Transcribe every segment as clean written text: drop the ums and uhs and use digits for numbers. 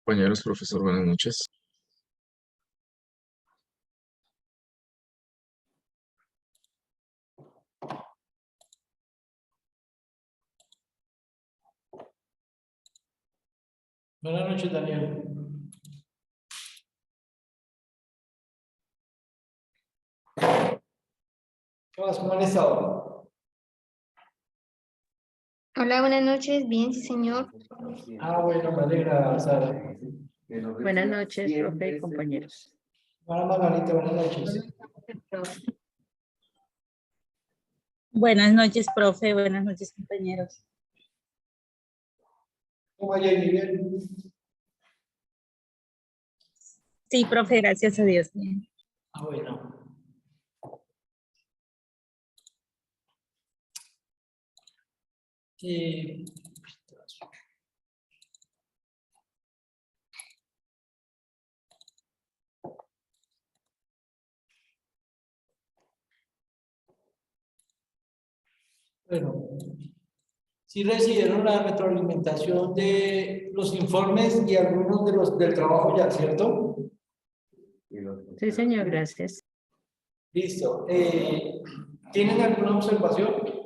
Compañeros, profesor, buenas noches. Buenas noches, Daniel. ¿Cómo han estado? Hola, buenas noches. Bien, sí, señor. Bueno, me alegra, Sara. Buenas noches, profe y compañeros. Hola, Margarita, buenas noches. Buenas noches, profe. Buenas noches, compañeros. ¿Cómo va, Miguel? Sí, profe, gracias a Dios. Bien. Bueno. Bueno, sí recibieron la retroalimentación de los informes y algunos de los del trabajo ya, ¿cierto? Sí, señor, gracias. Listo. ¿Tienen alguna observación?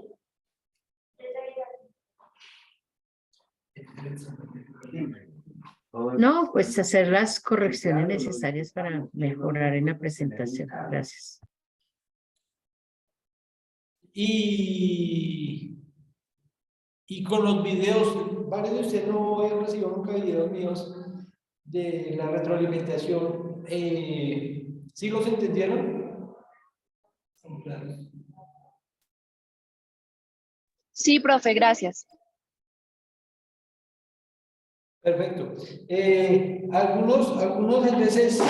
No, pues hacer las correcciones necesarias para mejorar en la presentación. Gracias. Y con los videos, varios de ustedes no han recibido nunca videos míos de la retroalimentación. ¿Sí los entendieron? Sí, profe, gracias. Perfecto. Algunos a veces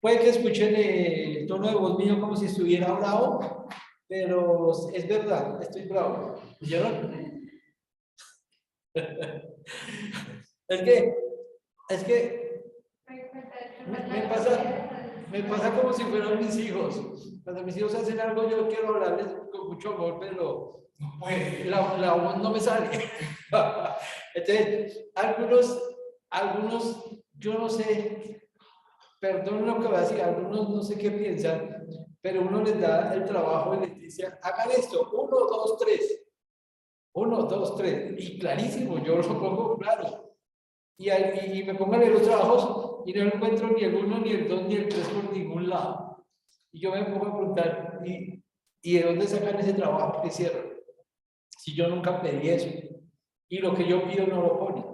puede que escuchen el tono de voz mío como si estuviera bravo, pero es verdad, estoy bravo. ¿Oyeron? Es que me pasa como si fueran mis hijos. Cuando mis hijos hacen algo, yo quiero hablarles con mucho amor, pero la voz no me sale. Entonces, algunos, yo no sé, perdón lo que voy a decir, algunos no sé qué piensan, pero uno les da el trabajo y les dice, hagan esto, 1, 2, 3. 1, 2, 3. Y clarísimo, yo lo pongo claro. Y me pongo a leer los trabajos y no encuentro ni el 1, ni el 2, ni el 3 por ningún lado. Y yo me pongo a preguntar, ¿y de dónde sacan ese trabajo que hicieron? Si yo nunca pedí eso. Y lo que yo pido no lo pone.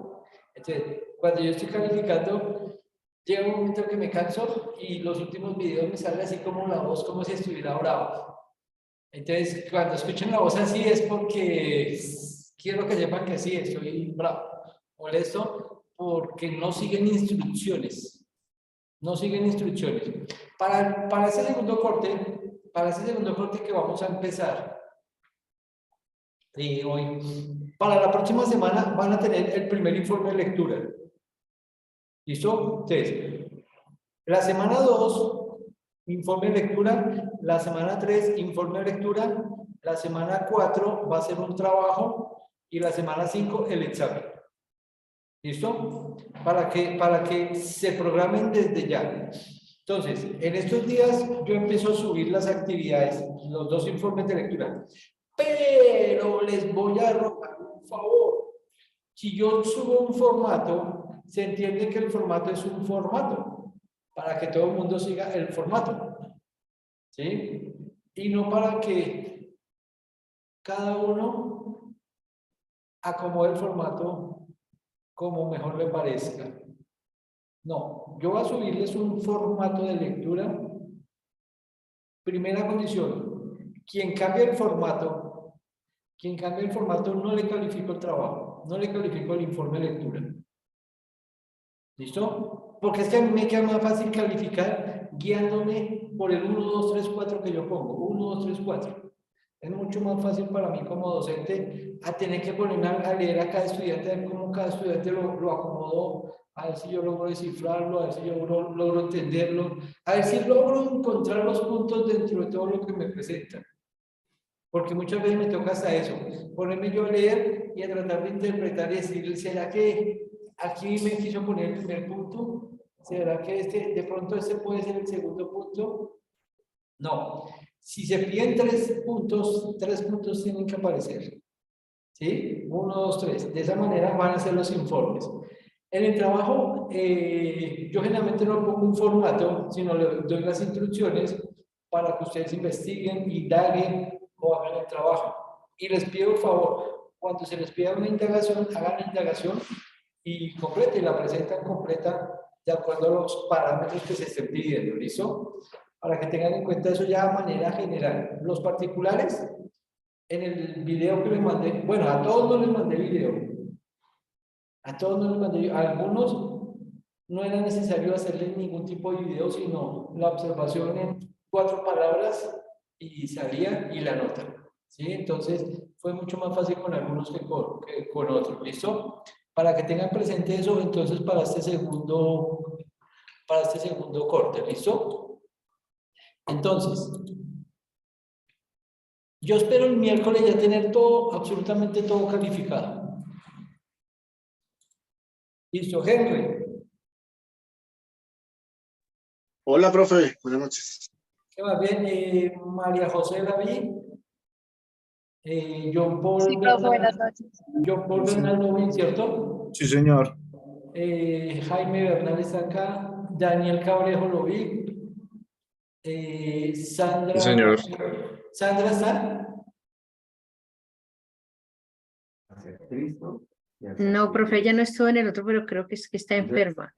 Entonces, cuando yo estoy calificando, llega un momento que me canso y los últimos videos me sale así como la voz, como si estuviera bravo. Entonces, cuando escuchen la voz así es porque quiero que sepan que sí, estoy bravo, molesto, porque no siguen instrucciones. No siguen instrucciones. Para ese segundo corte que vamos a empezar hoy, para la próxima semana van a tener el primer informe de lectura. ¿Listo? Entonces, la semana 2, informe de lectura. La semana 3, informe de lectura. La semana 4 va a ser un trabajo. Y la semana 5, el examen. ¿Listo? Para que se programen desde ya. Entonces, en estos días yo empiezo a subir las actividades, los 2 informes de lectura. Pero les voy a rogar un favor. Si yo subo un formato, se entiende que el formato es un formato, para que todo el mundo siga el formato, ¿sí? Y no para que cada uno acomode el formato como mejor le parezca. No, yo voy a subirles un formato de lectura. Primera condición, quien cambie el formato no le califico el trabajo, no le califico el informe de lectura. ¿Listo? Porque es que a mí me queda más fácil calificar guiándome por el 1, 2, 3, 4 que yo pongo. 1, 2, 3, 4. Es mucho más fácil para mí como docente a tener que ponerme a leer a cada estudiante, a ver cómo cada estudiante lo acomodo, a ver si yo logro descifrarlo, a ver si yo logro entenderlo, a ver si logro encontrar los puntos dentro de todo lo que me presentan. Porque muchas veces me toca hasta eso, ponerme yo a leer y a tratar de interpretar y decir, ¿será que aquí me quiso poner el primer punto? ¿Será que de pronto este puede ser el segundo punto? No. Si se piden 3 puntos tienen que aparecer. ¿Sí? 1, 2, 3. De esa manera van a ser los informes. En el trabajo, yo generalmente no pongo un formato, sino le doy las instrucciones para que ustedes investiguen, indaguen o hagan el trabajo. Y les pido, por favor, cuando se les pida una indagación, hagan la indagación y completen, la presentan completa de acuerdo a los parámetros que se estén pidiendo, ¿listo? Para que tengan en cuenta eso ya de manera general. Los particulares, en el video que les mandé, bueno, a todos no les mandé video. A todos no les mandé video. A algunos no era necesario hacerles ningún tipo de video, sino la observación en 4 palabras y salía y la nota. ¿Sí? Entonces, fue mucho más fácil con algunos que con otros. ¿Listo? Para que tengan presente eso, entonces, para este segundo corte. ¿Listo? Entonces, yo espero el miércoles ya tener todo, absolutamente todo calificado. Listo, Henry. Hola, profe. Buenas noches. ¿Qué más bien? María José David. John Paul Sí, profe, buenas noches. John Paul Bernal Lobin, ¿cierto? Sí, señor. Jaime Bernal está acá. Daniel Cabrejo Lobin. Sandra. Sí, señor. ¿Sandra está? No, profe, ella no estuvo en el otro, pero creo que es que está enferma.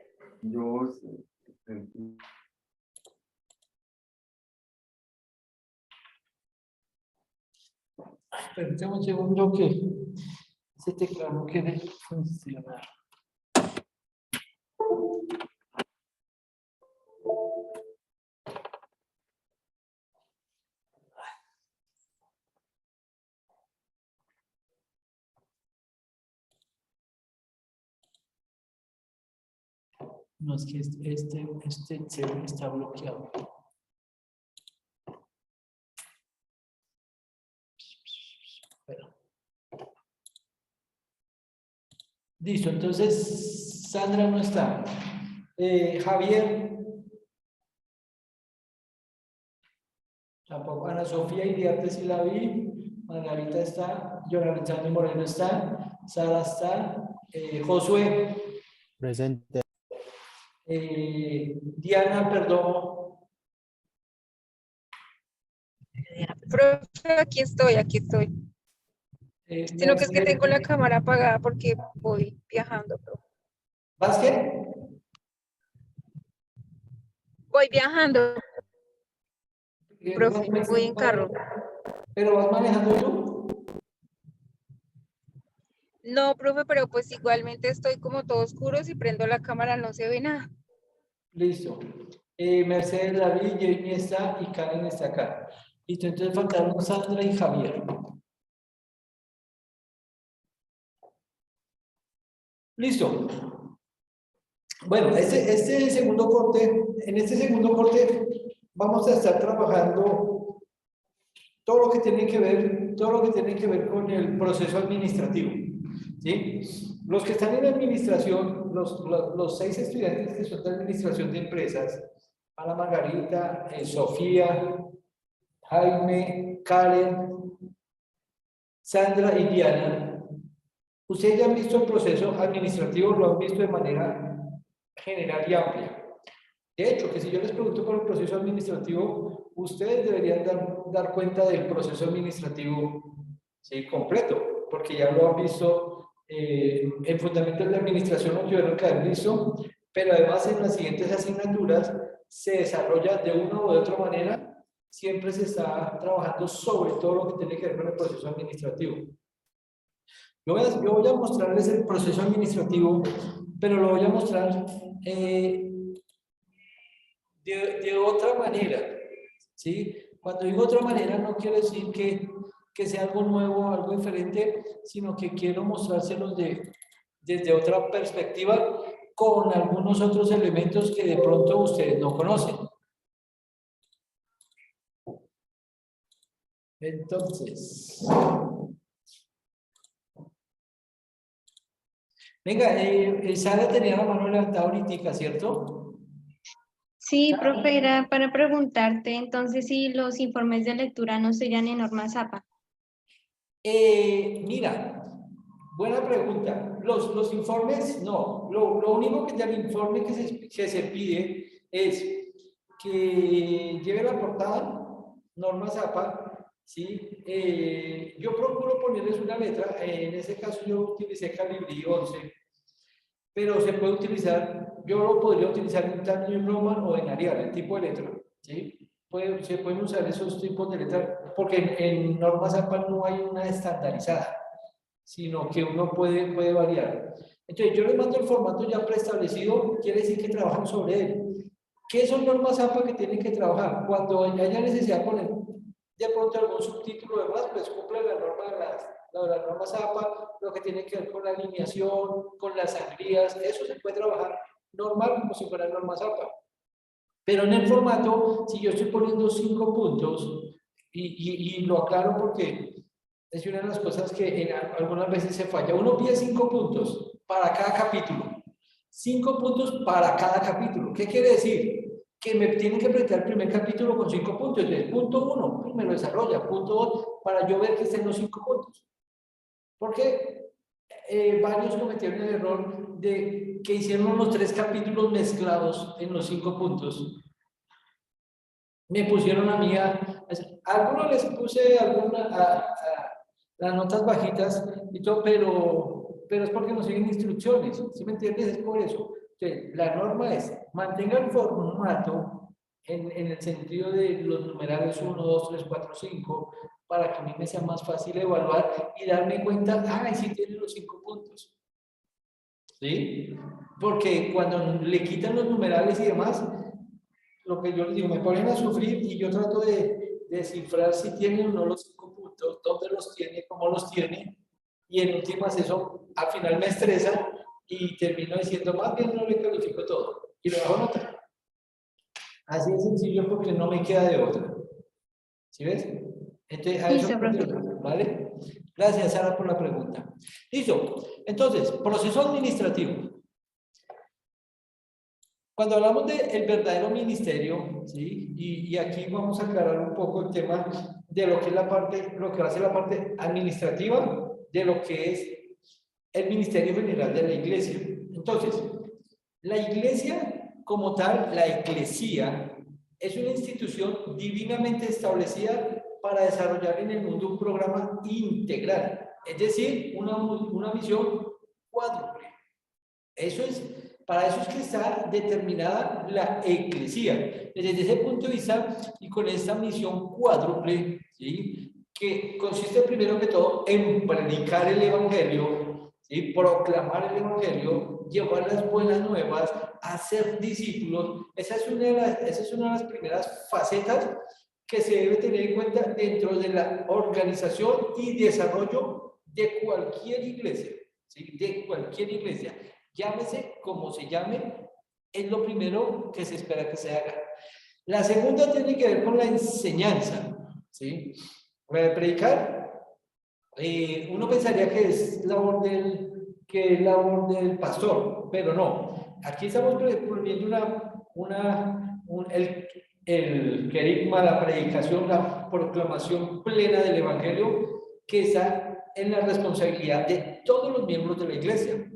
Permítame un segundo que ese teclado no quiere funcionar. No, es que este está bloqueado. Espera. Listo, entonces Sandra no está. Javier. Tampoco. Ana Sofía Iriarte sí la vi. Margarita está. Jonathan Moreno está. Sara está. Josué. Presente. Diana Perdomo. Profe, aquí estoy. Sino que es que tengo la cámara apagada porque voy viajando, profe. ¿Vas qué? Voy viajando, profe, voy en carro. ¿Pero vas manejando tú? No, profe, pero pues igualmente estoy como todo oscuro, si prendo la cámara no se ve nada. Listo. Mercedes David, Jamie está y Karen está acá. Listo, entonces faltaron Sandra y Javier. Listo. Bueno, en este segundo corte vamos a estar trabajando todo lo que tiene que ver con el proceso administrativo. ¿Sí? Los que están en administración, los 6 estudiantes que son de administración de empresas, Ana Margarita, Sofía, Jaime, Karen, Sandra y Diana, ustedes ya han visto el proceso administrativo, lo han visto de manera general y amplia. De hecho, que si yo les pregunto por el proceso administrativo, ustedes deberían dar cuenta del proceso administrativo, ¿sí? Completo, porque ya lo han visto. En fundamentos de administración lo tuvieron que haber visto, pero además en las siguientes asignaturas se desarrolla de una u otra manera, siempre se está trabajando sobre todo lo que tiene que ver con el proceso administrativo. Yo voy a mostrarles el proceso administrativo, pero lo voy a mostrar de otra manera, ¿sí? Cuando digo otra manera no quiero decir que que sea algo nuevo, algo diferente, sino que quiero mostrárselos desde otra perspectiva con algunos otros elementos que de pronto ustedes no conocen. Entonces, venga, Sara tenía la mano levantada ahorita, ¿cierto? Sí, profe, era para preguntarte entonces si los informes de lectura no serían en norma ZAPA. Mira, buena pregunta. Los informes, no. Lo único que del informe que se pide es que lleve la portada, norma ZAPA, ¿sí? Yo procuro ponerles una letra, en ese caso yo utilicé Calibri 11, pero se puede utilizar, yo lo podría utilizar en Times New Roman o en Arial, el tipo de letra, ¿sí? Se pueden usar esos tipos de letra, porque en norma ZAPA no hay una estandarizada, sino que uno puede variar. Entonces yo les mando el formato ya preestablecido, quiere decir que trabajan sobre él. ¿Qué son normas ZAPA que tienen que trabajar? Cuando haya necesidad de poner de pronto algún subtítulo o demás, pues cumple la norma de la norma ZAPA, lo que tiene que ver con la alineación, con las sangrías, eso se puede trabajar normal como si fuera norma ZAPA. Pero en el formato, si yo estoy poniendo 5 puntos, y lo aclaro porque es una de las cosas que algunas veces se falla, uno pide 5 puntos para cada capítulo. 5 puntos para cada capítulo. ¿Qué quiere decir? Que me tienen que presentar el primer capítulo con 5 puntos. Entonces, punto 1, pues me lo desarrolla. Punto 2, para yo ver que estén los 5 puntos. Porque varios cometieron el error de que hicieron los 3 capítulos mezclados en los 5 puntos. Me pusieron a mí algunos les puse las notas bajitas y todo, pero es porque no siguen instrucciones, ¿sí me entiendes? Es por eso. Entonces, la norma es, mantenga el formato en el sentido de los numerales 1, 2, 3, 4, 5, para que a mí me sea más fácil evaluar y darme cuenta, sí tiene los 5 puntos. ¿Sí? Porque cuando le quitan los numerales y demás, lo que yo les digo, me ponen a sufrir y yo trato de descifrar si tiene o no los 5 puntos, dónde los tiene, cómo los tiene, y en últimas eso al final me estresa y termino diciendo, más bien no le califico todo y le bajo nota. Así de sencillo porque no me queda de otra. ¿Sí ves? Entonces, a eso ¿vale? Gracias, Sara, por la pregunta. Listo. Entonces, proceso administrativo. Cuando hablamos del verdadero ministerio, ¿sí? Y aquí vamos a aclarar un poco el tema de lo que es la parte, lo que va a ser la parte administrativa de lo que es el Ministerio General de la Iglesia. Entonces, la Iglesia como tal, la Eclesía, es una institución divinamente establecida para desarrollar en el mundo un programa integral, es decir, una misión cuádruple. Para eso es que está determinada la Eclesía. Desde ese punto de vista y con esta misión cuádruple, ¿sí? Que consiste primero que todo en predicar el Evangelio, ¿sí? Proclamar el Evangelio, llevar las buenas nuevas, hacer discípulos. Esa es una de las primeras facetas que se debe tener en cuenta dentro de la organización y desarrollo de cualquier iglesia, ¿sí? De cualquier iglesia. Llámese como se llame, es lo primero que se espera que se haga. La segunda tiene que ver con la enseñanza, ¿sí? Predicar, uno pensaría que es labor del pastor, pero no. Aquí estamos promoviendo el querigma, la predicación, la proclamación plena del Evangelio, que está en la responsabilidad de todos los miembros de la iglesia.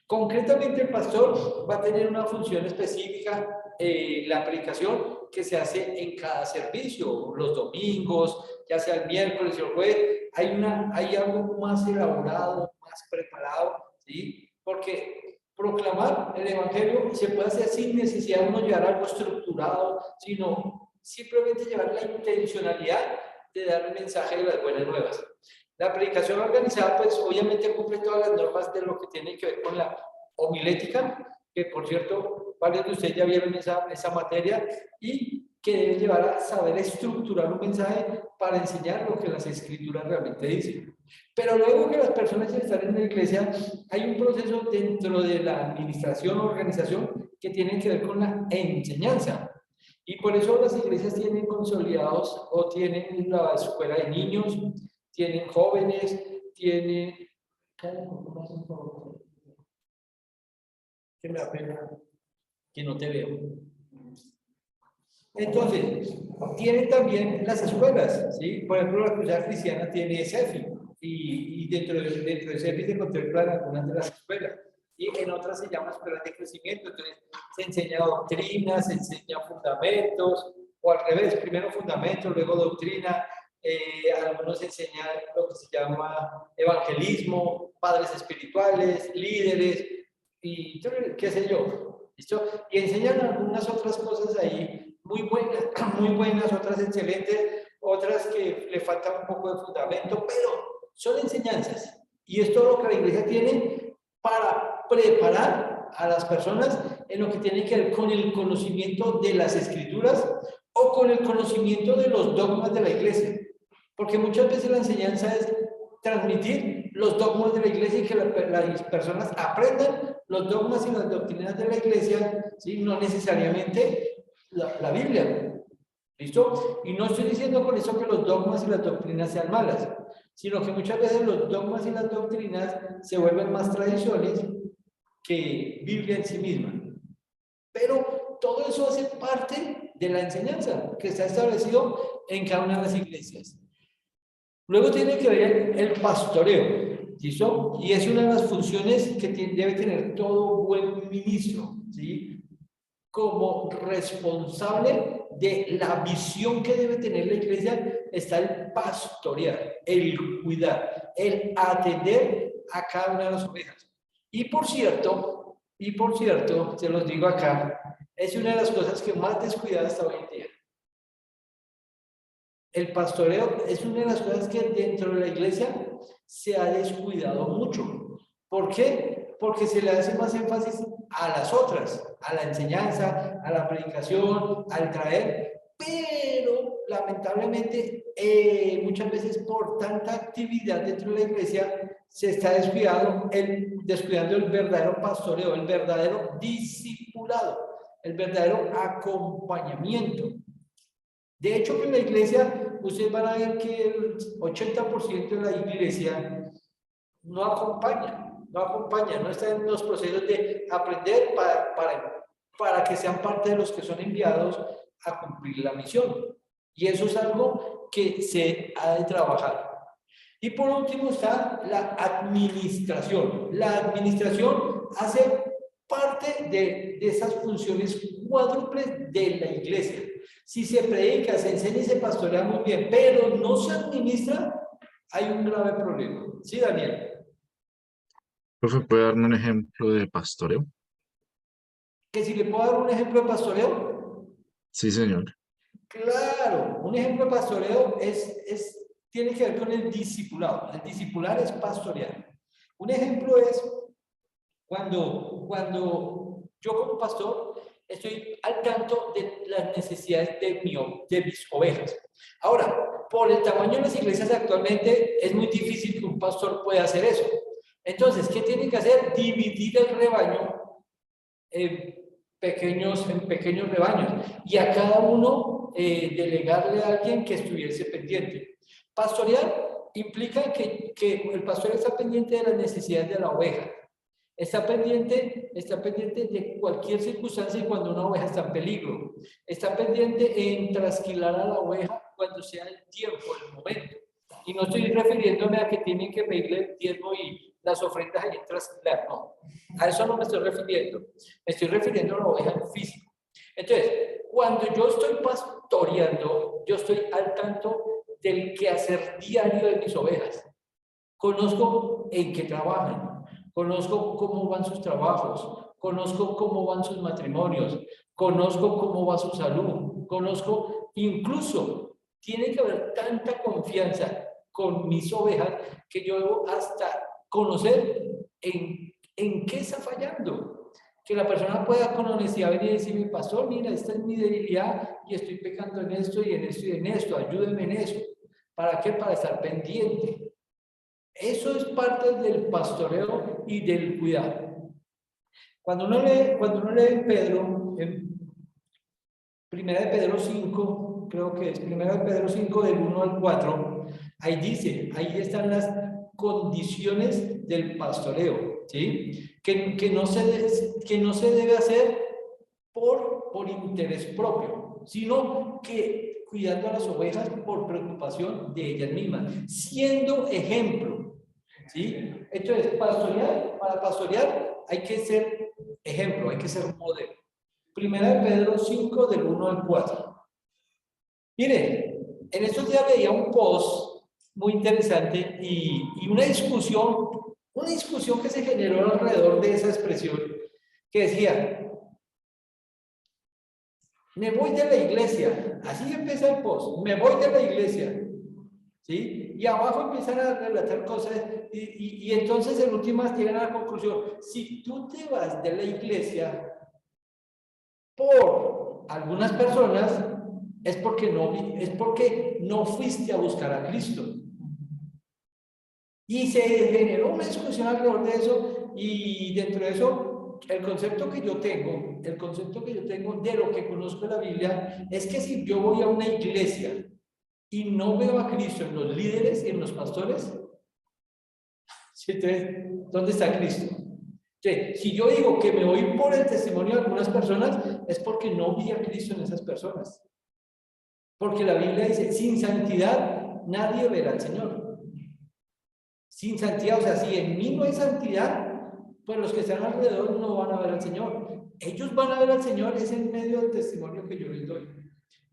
Concretamente, el pastor va a tener una función específica, la predicación que se hace en cada servicio, los domingos, ya sea el miércoles o el jueves, hay algo más elaborado, más preparado, ¿sí? Porque proclamar el Evangelio se puede hacer sin necesidad de uno llevar algo estructurado, sino simplemente llevar la intencionalidad de dar el mensaje de las buenas nuevas. La predicación organizada, pues obviamente cumple todas las normas de lo que tiene que ver con la homilética, que por cierto, varios de ustedes ya vieron esa materia, y que debe llevar a saber estructurar un mensaje para enseñar lo que las escrituras realmente dicen. Pero luego que las personas están en la iglesia, hay un proceso dentro de la administración o organización que tiene que ver con la enseñanza. Y por eso las iglesias tienen consolidados o tienen la escuela de niños, tienen jóvenes, tienen... Que me da pena que no te veo. Entonces, tienen también las escuelas, ¿sí? Por ejemplo, la Cruzada Cristiana tiene CEFI y dentro de CEFI se contemplan algunas de las escuelas. Y en otras se llama escuelas de crecimiento, entonces se enseña doctrina, se enseña fundamentos, o al revés, primero fundamentos, luego doctrina, algunos enseñan lo que se llama evangelismo, padres espirituales, líderes, y qué sé yo, ¿listo? Y enseñan algunas otras cosas ahí muy buenas, otras excelentes, otras que le falta un poco de fundamento, pero son enseñanzas, y es todo lo que la iglesia tiene para preparar a las personas en lo que tiene que ver con el conocimiento de las escrituras o con el conocimiento de los dogmas de la iglesia, porque muchas veces la enseñanza es transmitir los dogmas de la iglesia y que las personas aprendan los dogmas y las doctrinas de la iglesia, ¿sí? No necesariamente la Biblia, ¿listo? Y no estoy diciendo con eso que los dogmas y las doctrinas sean malas, sino que muchas veces los dogmas y las doctrinas se vuelven más tradiciones que Biblia en sí misma. Pero todo eso hace parte de la enseñanza que está establecido en cada una de las iglesias. Luego tiene que ver el pastoreo, ¿listo? Y es una de las funciones que debe tener todo buen ministro, ¿sí? Como responsable de la visión que debe tener la iglesia está el pastorear, el cuidar, el atender a cada una de las ovejas. Y por cierto, se los digo acá, es una de las cosas que más descuidada está hoy en día. El pastoreo es una de las cosas que dentro de la iglesia se ha descuidado mucho. ¿Por qué? Porque se le hace más énfasis a las otras, a la enseñanza, a la predicación, al traer, pero lamentablemente muchas veces por tanta actividad dentro de la iglesia se está descuidando el verdadero pastoreo, el verdadero discipulado, el verdadero acompañamiento. De hecho, en la iglesia, ustedes van a ver que el 80% de la iglesia no acompaña, no está en los procesos de aprender para que sean parte de los que son enviados a cumplir la misión. Y eso es algo que se ha de trabajar. Y por último está la administración. La administración hace parte de esas funciones cuádruples de la iglesia. Si se predica, se enseña y se pastorea muy bien, pero no se administra, hay un grave problema. ¿Sí, Daniel? Profe, ¿puede darme un ejemplo de pastoreo? ¿Que si le puedo dar un ejemplo de pastoreo? Sí, señor. Claro, un ejemplo de pastoreo tiene que ver con el discipulado. El discipular es pastorear. Un ejemplo es cuando yo como pastor estoy al tanto de las necesidades de mis ovejas. Ahora, por el tamaño de las iglesias actualmente es muy difícil que un pastor pueda hacer eso. Entonces, ¿qué tiene que hacer? Dividir el rebaño en pequeños rebaños y a cada uno delegarle a alguien que estuviese pendiente. Pastorear implica que el pastor está pendiente de las necesidades de la oveja. Está pendiente de cualquier circunstancia y cuando una oveja está en peligro. Está pendiente en trasquilar a la oveja cuando sea el tiempo, el momento. Y no estoy refiriéndome a que tienen que pedirle el diezmo y las ofrendas ahí en trasquilar, no. A eso no me estoy refiriendo. Me estoy refiriendo a la oveja en físico. Entonces, cuando yo estoy pastoreando, yo estoy al tanto del quehacer diario de mis ovejas. Conozco en qué trabajan. Conozco cómo van sus trabajos, conozco cómo van sus matrimonios, conozco cómo va su salud, conozco, incluso, tiene que haber tanta confianza con mis ovejas que yo debo hasta conocer en qué está fallando, Que la persona pueda con honestidad venir y decirme, pastor, mira, esta es mi debilidad y estoy pecando en esto y en esto y en esto, ayúdenme en eso. ¿Para qué? Para estar pendiente. Eso es parte del pastoreo y del cuidado. Cuando uno lee en Pedro, en Primera de Pedro 5, creo que es Primera de Pedro 5 del 1 al 4, ahí dice, ahí están las condiciones del pastoreo, ¿sí? Que no se debe hacer por interés propio, sino que cuidando a las ovejas por preocupación de ellas mismas, siendo ejemplo, ¿sí? Entonces, para pastorear hay que ser ejemplo, hay que ser modelo. Primera de Pedro 5 del 1 al 4. Mire, en estos días veía un post muy interesante y una discusión que se generó alrededor de esa expresión que decía, me voy de la iglesia, así empieza el post, me voy de la iglesia, ¿sí? Y abajo empiezan a relatar cosas y entonces en últimas llegan a la conclusión, si tú te vas de la iglesia por algunas personas, es porque no fuiste a buscar a Cristo. Y se generó una discusión alrededor de eso y dentro de eso el concepto que yo tengo de lo que conozco de la Biblia es que si yo voy a una iglesia y no veo a Cristo en los líderes y en los pastores, entonces, ¿dónde está Cristo? Entonces, si yo digo que me voy por el testimonio de algunas personas, es porque no vi a Cristo en esas personas. Porque la Biblia dice, sin santidad nadie verá al Señor. Sin santidad, o sea, si en mí no hay santidad, pues los que están alrededor no van a ver al Señor. Ellos van a ver al Señor, es en medio del testimonio que yo les doy.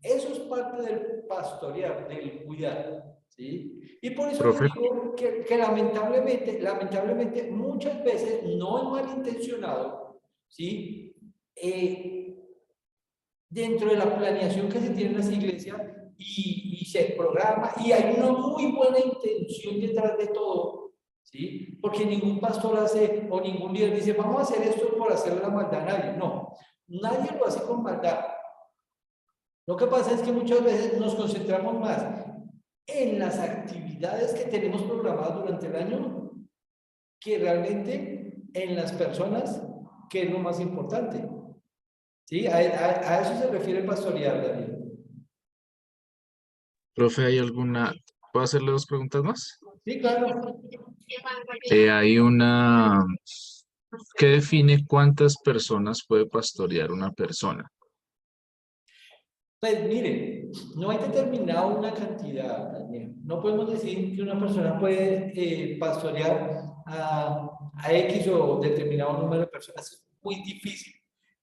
Eso es parte del pastorear, del cuidar, ¿sí? Y por eso les digo que lamentablemente, muchas veces, no es malintencionado, ¿sí? Dentro de la planeación que se tiene en las iglesias y se programa, y hay una muy buena intención detrás de todo, ¿sí? Porque ningún pastor hace, o ningún líder dice, vamos a hacer esto por hacerle la maldad a nadie. No, nadie lo hace con maldad. Lo que pasa es que muchas veces nos concentramos más en las actividades que tenemos programadas durante el año que realmente en las personas, que es lo más importante. ¿Sí? A eso se refiere el pastorear, Daniel. Profe, ¿puedo hacerle 2 preguntas más? Sí, claro. Hay una, ¿qué define cuántas personas puede pastorear una persona? Pues mire, no hay determinado una cantidad, Daniel. No podemos decir que una persona puede pastorear a X o determinado número de personas. Es muy difícil.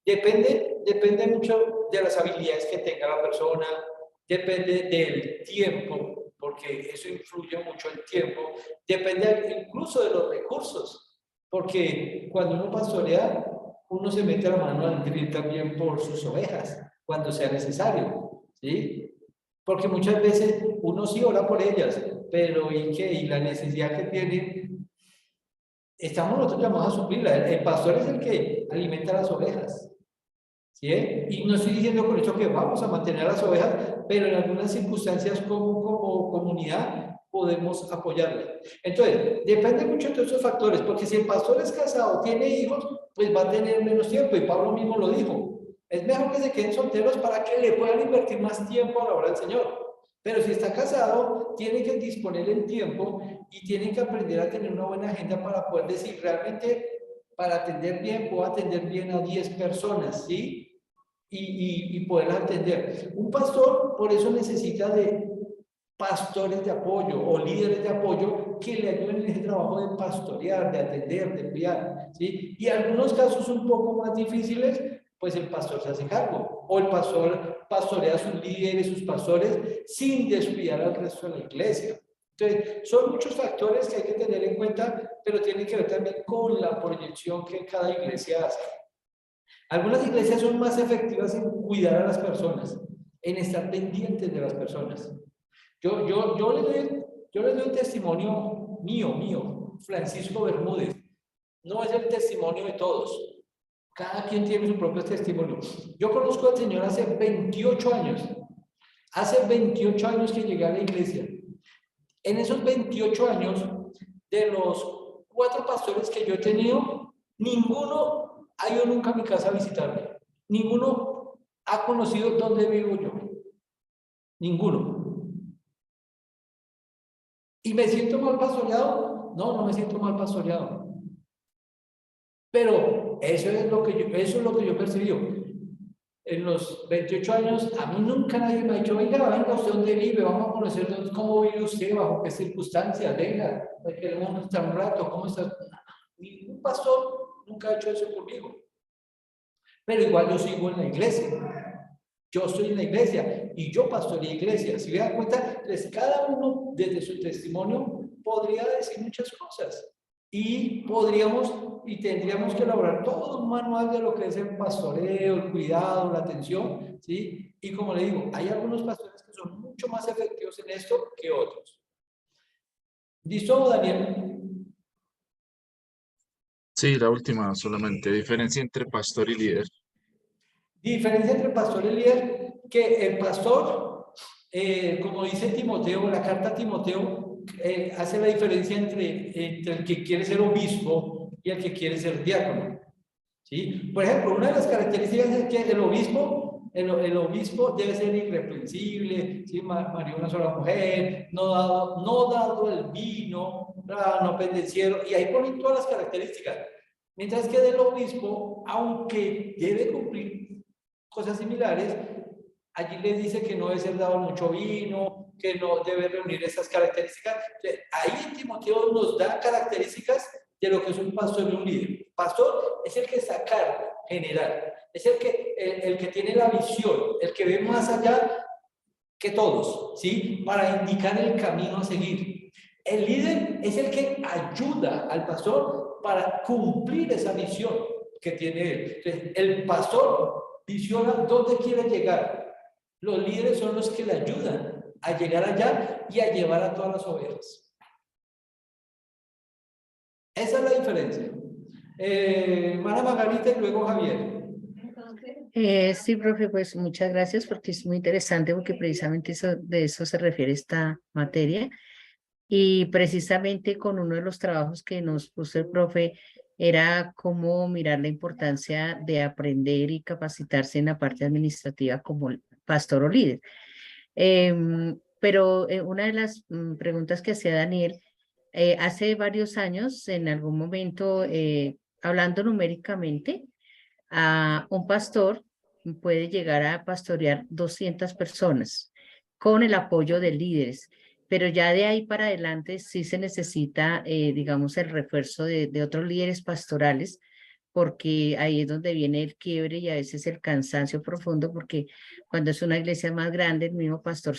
Depende mucho de las habilidades que tenga la persona, depende del tiempo, porque eso influye mucho el tiempo, depende incluso de los recursos, porque cuando uno pastorea, uno se mete la mano al grill también por sus ovejas, cuando sea necesario, ¿sí? Porque muchas veces uno sí ora por ellas, pero ¿y la necesidad que tienen, estamos nosotros llamados a suplirla. El pastor es el que alimenta las ovejas. ¿Sí? Y no estoy diciendo con esto que vamos a mantener a las ovejas, pero en algunas circunstancias como comunidad podemos apoyarle. Entonces, depende mucho de todos esos factores, porque si el pastor es casado, tiene hijos, pues va a tener menos tiempo, y Pablo mismo lo dijo. Es mejor que se queden solteros para que le puedan invertir más tiempo a la obra del Señor. Pero si está casado, tiene que disponer el tiempo y tiene que aprender a tener una buena agenda para poder decir realmente, para atender bien, puedo atender bien a 10 personas, ¿sí? Y poderlas atender. Un pastor, por eso necesita de pastores de apoyo o líderes de apoyo que le ayuden en ese trabajo de pastorear, de atender, de enviar, ¿sí? Y en algunos casos un poco más difíciles, pues el pastor se hace cargo, o el pastor pastorea a sus líderes, sus pastores, sin descuidar al resto de la iglesia. Entonces, son muchos factores que hay que tener en cuenta, pero tienen que ver también con la proyección que cada iglesia hace. Algunas iglesias son más efectivas en cuidar a las personas, en estar pendientes de las personas. Yo les doy un testimonio mío, Francisco Bermúdez. No es el testimonio de todos. Cada quien tiene su propio testimonio. Yo conozco al Señor hace 28 años. Hace 28 años que llegué a la iglesia. En esos 28 años, de los 4 pastores que yo he tenido, ninguno ha ido nunca a mi casa a visitarme. Ninguno ha conocido dónde vivo yo. Ninguno. ¿Y me siento mal pastoreado? No, no me siento mal pastoreado. Pero eso es lo que yo he percibido. En los 28 años, a mí nunca nadie me ha dicho, venga, ¿usted dónde vive? Vamos a conocer cómo vive usted, bajo qué circunstancias, venga, queremos estar un rato, ¿cómo está? Ningún pastor nunca ha hecho eso conmigo. Pero igual yo sigo en la iglesia. Yo estoy en la iglesia y yo pastoreé iglesia. Si me dan cuenta, entonces cada uno desde su testimonio podría decir muchas cosas. Y tendríamos que elaborar todo un manual de lo que es el pastoreo, el cuidado, la atención, ¿sí? Y como le digo, hay algunos pastores que son mucho más efectivos en esto que otros. ¿Listo, Daniel? Sí, la última solamente. Diferencia entre pastor y líder. Diferencia entre pastor y líder, que el pastor, como dice Timoteo, la carta a Timoteo, hace la diferencia entre el que quiere ser obispo y el que quiere ser diácono. ¿Sí? Por ejemplo, una de las características es que el obispo debe ser irreprensible, ¿sí? Marido una sola mujer, no dado el vino, no pendenciero, y ahí ponen todas las características. Mientras que del obispo, aunque debe cumplir cosas similares, allí les dice que no debe ser dado mucho vino, que no debe reunir esas características. Ahí Timoteo nos da características de lo que es un pastor y un líder. Pastor es el que está a cargo general, es el que tiene la visión, el que ve más allá que todos, ¿sí? Para indicar el camino a seguir. El líder es el que ayuda al pastor para cumplir esa visión que tiene él. Entonces, el pastor visiona dónde quiere llegar. Los líderes son los que le ayudan a llegar allá y a llevar a todas las ovejas. Esa es la diferencia. Mara Margarita y luego Javier. Sí, profe, pues muchas gracias porque es muy interesante porque precisamente de eso se refiere esta materia. Y precisamente con uno de los trabajos que nos puso el profe era cómo mirar la importancia de aprender y capacitarse en la parte administrativa como pastor o líder. Pero una de las preguntas que hacía Daniel, hace varios años, en algún momento, hablando numéricamente, a un pastor puede llegar a pastorear 200 personas con el apoyo de líderes, pero ya de ahí para adelante sí se necesita, digamos, el refuerzo de otros líderes pastorales, porque ahí es donde viene el quiebre y a veces el cansancio profundo, porque cuando es una iglesia más grande, el mismo pastor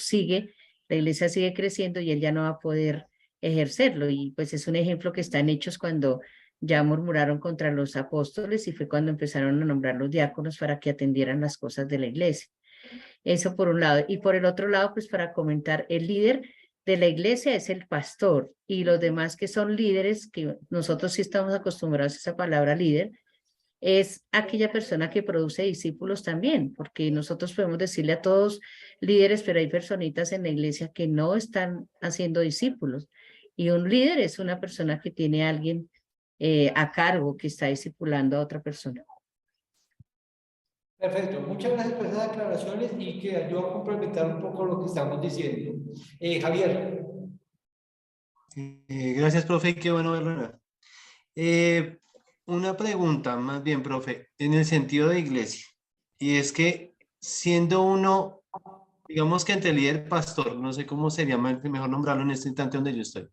la iglesia sigue creciendo y él ya no va a poder ejercerlo. Y pues es un ejemplo que está en Hechos cuando ya murmuraron contra los apóstoles y fue cuando empezaron a nombrar los diáconos para que atendieran las cosas de la iglesia. Eso por un lado. Y por el otro lado, pues para comentar, el líder de la iglesia es el pastor y los demás que son líderes, que nosotros sí estamos acostumbrados a esa palabra líder, es aquella persona que produce discípulos también, porque nosotros podemos decirle a todos líderes, pero hay personitas en la iglesia que no están haciendo discípulos. Y un líder es una persona que tiene a alguien a cargo que está discipulando a otra persona. Perfecto, muchas gracias por esas aclaraciones y que ayuda a complementar un poco lo que estamos diciendo. Javier. Gracias, profe, qué bueno verlo. Una pregunta más bien, profe, en el sentido de iglesia, y es que siendo uno, digamos que entre líder y pastor, no sé cómo sería mejor nombrarlo en este instante donde yo estoy,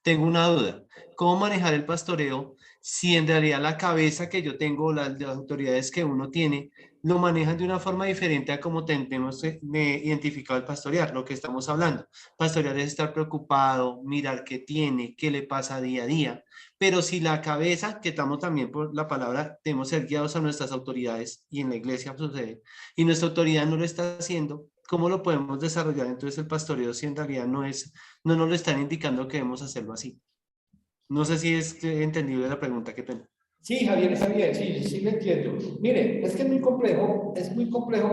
tengo una duda, ¿cómo manejar el pastoreo si en realidad la cabeza que yo tengo, las autoridades que uno tiene, lo manejan de una forma diferente a como tenemos identificado el pastorear, lo que estamos hablando? Pastorear es estar preocupado, mirar qué tiene, qué le pasa día a día, pero si la cabeza, que estamos también por la palabra, tenemos que ser guiados a nuestras autoridades, y en la iglesia sucede, y nuestra autoridad no lo está haciendo, ¿cómo lo podemos desarrollar entonces el pastoreo si en realidad no nos lo están indicando que debemos hacerlo así? No sé si es entendible la pregunta, qué pena. Sí, Javier, está bien, sí, sí lo entiendo. Mire, es que es muy complejo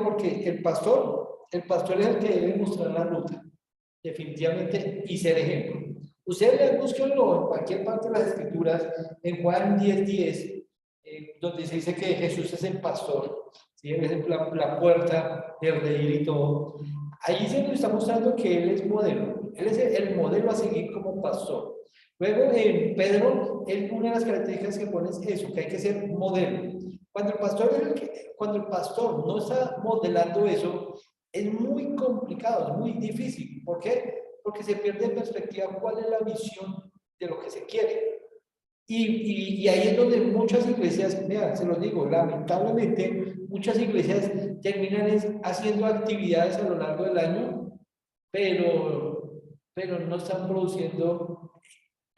porque el pastor es el que debe mostrar la ruta, definitivamente, y ser ejemplo. Ustedes búsquenlo en cualquier parte de las escrituras, en Juan 10:10, donde se dice que Jesús es el pastor, ¿sí? Él es la puerta del redil y todo. Ahí se nos está mostrando que Él es modelo, Él es el modelo a seguir como pastor. Luego en Pedro, una de las características que pone es eso, que hay que ser modelo. Cuando el pastor no está modelando eso, es muy complicado, es muy difícil. ¿Por qué? Porque se pierde en perspectiva cuál es la visión de lo que se quiere. Y ahí es donde muchas iglesias, vean, se los digo, lamentablemente, muchas iglesias terminan haciendo actividades a lo largo del año, pero no están produciendo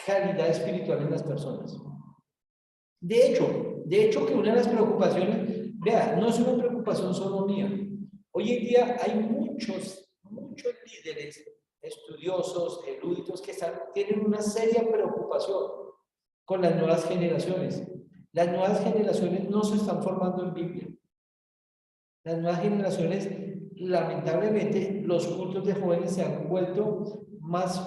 calidad espiritual en las personas. De hecho que una de las preocupaciones, vea, no es una preocupación solo mía. Hoy en día hay muchos líderes estudiosos, eruditos, que tienen una seria preocupación con las nuevas generaciones. Las nuevas generaciones no se están formando en Biblia. Las nuevas generaciones, lamentablemente, los cultos de jóvenes se han vuelto más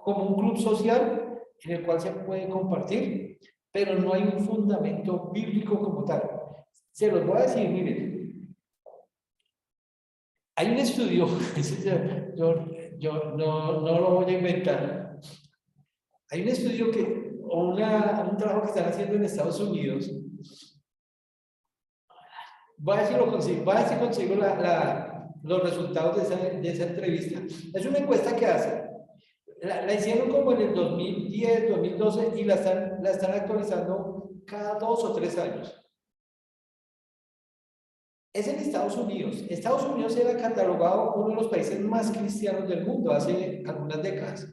como un club social en el cual se puede compartir, pero no hay un fundamento bíblico como tal. Se los voy a decir, miren, hay un estudio, yo no lo voy a inventar. Hay un estudio un trabajo que están haciendo en Estados Unidos. Voy a ver si consigo los resultados de esa entrevista. Es una encuesta que hacen. La hicieron como en el 2010, 2012 y la están actualizando cada 2 o 3 años. Es en Estados Unidos. Estados Unidos era catalogado uno de los países más cristianos del mundo hace algunas décadas.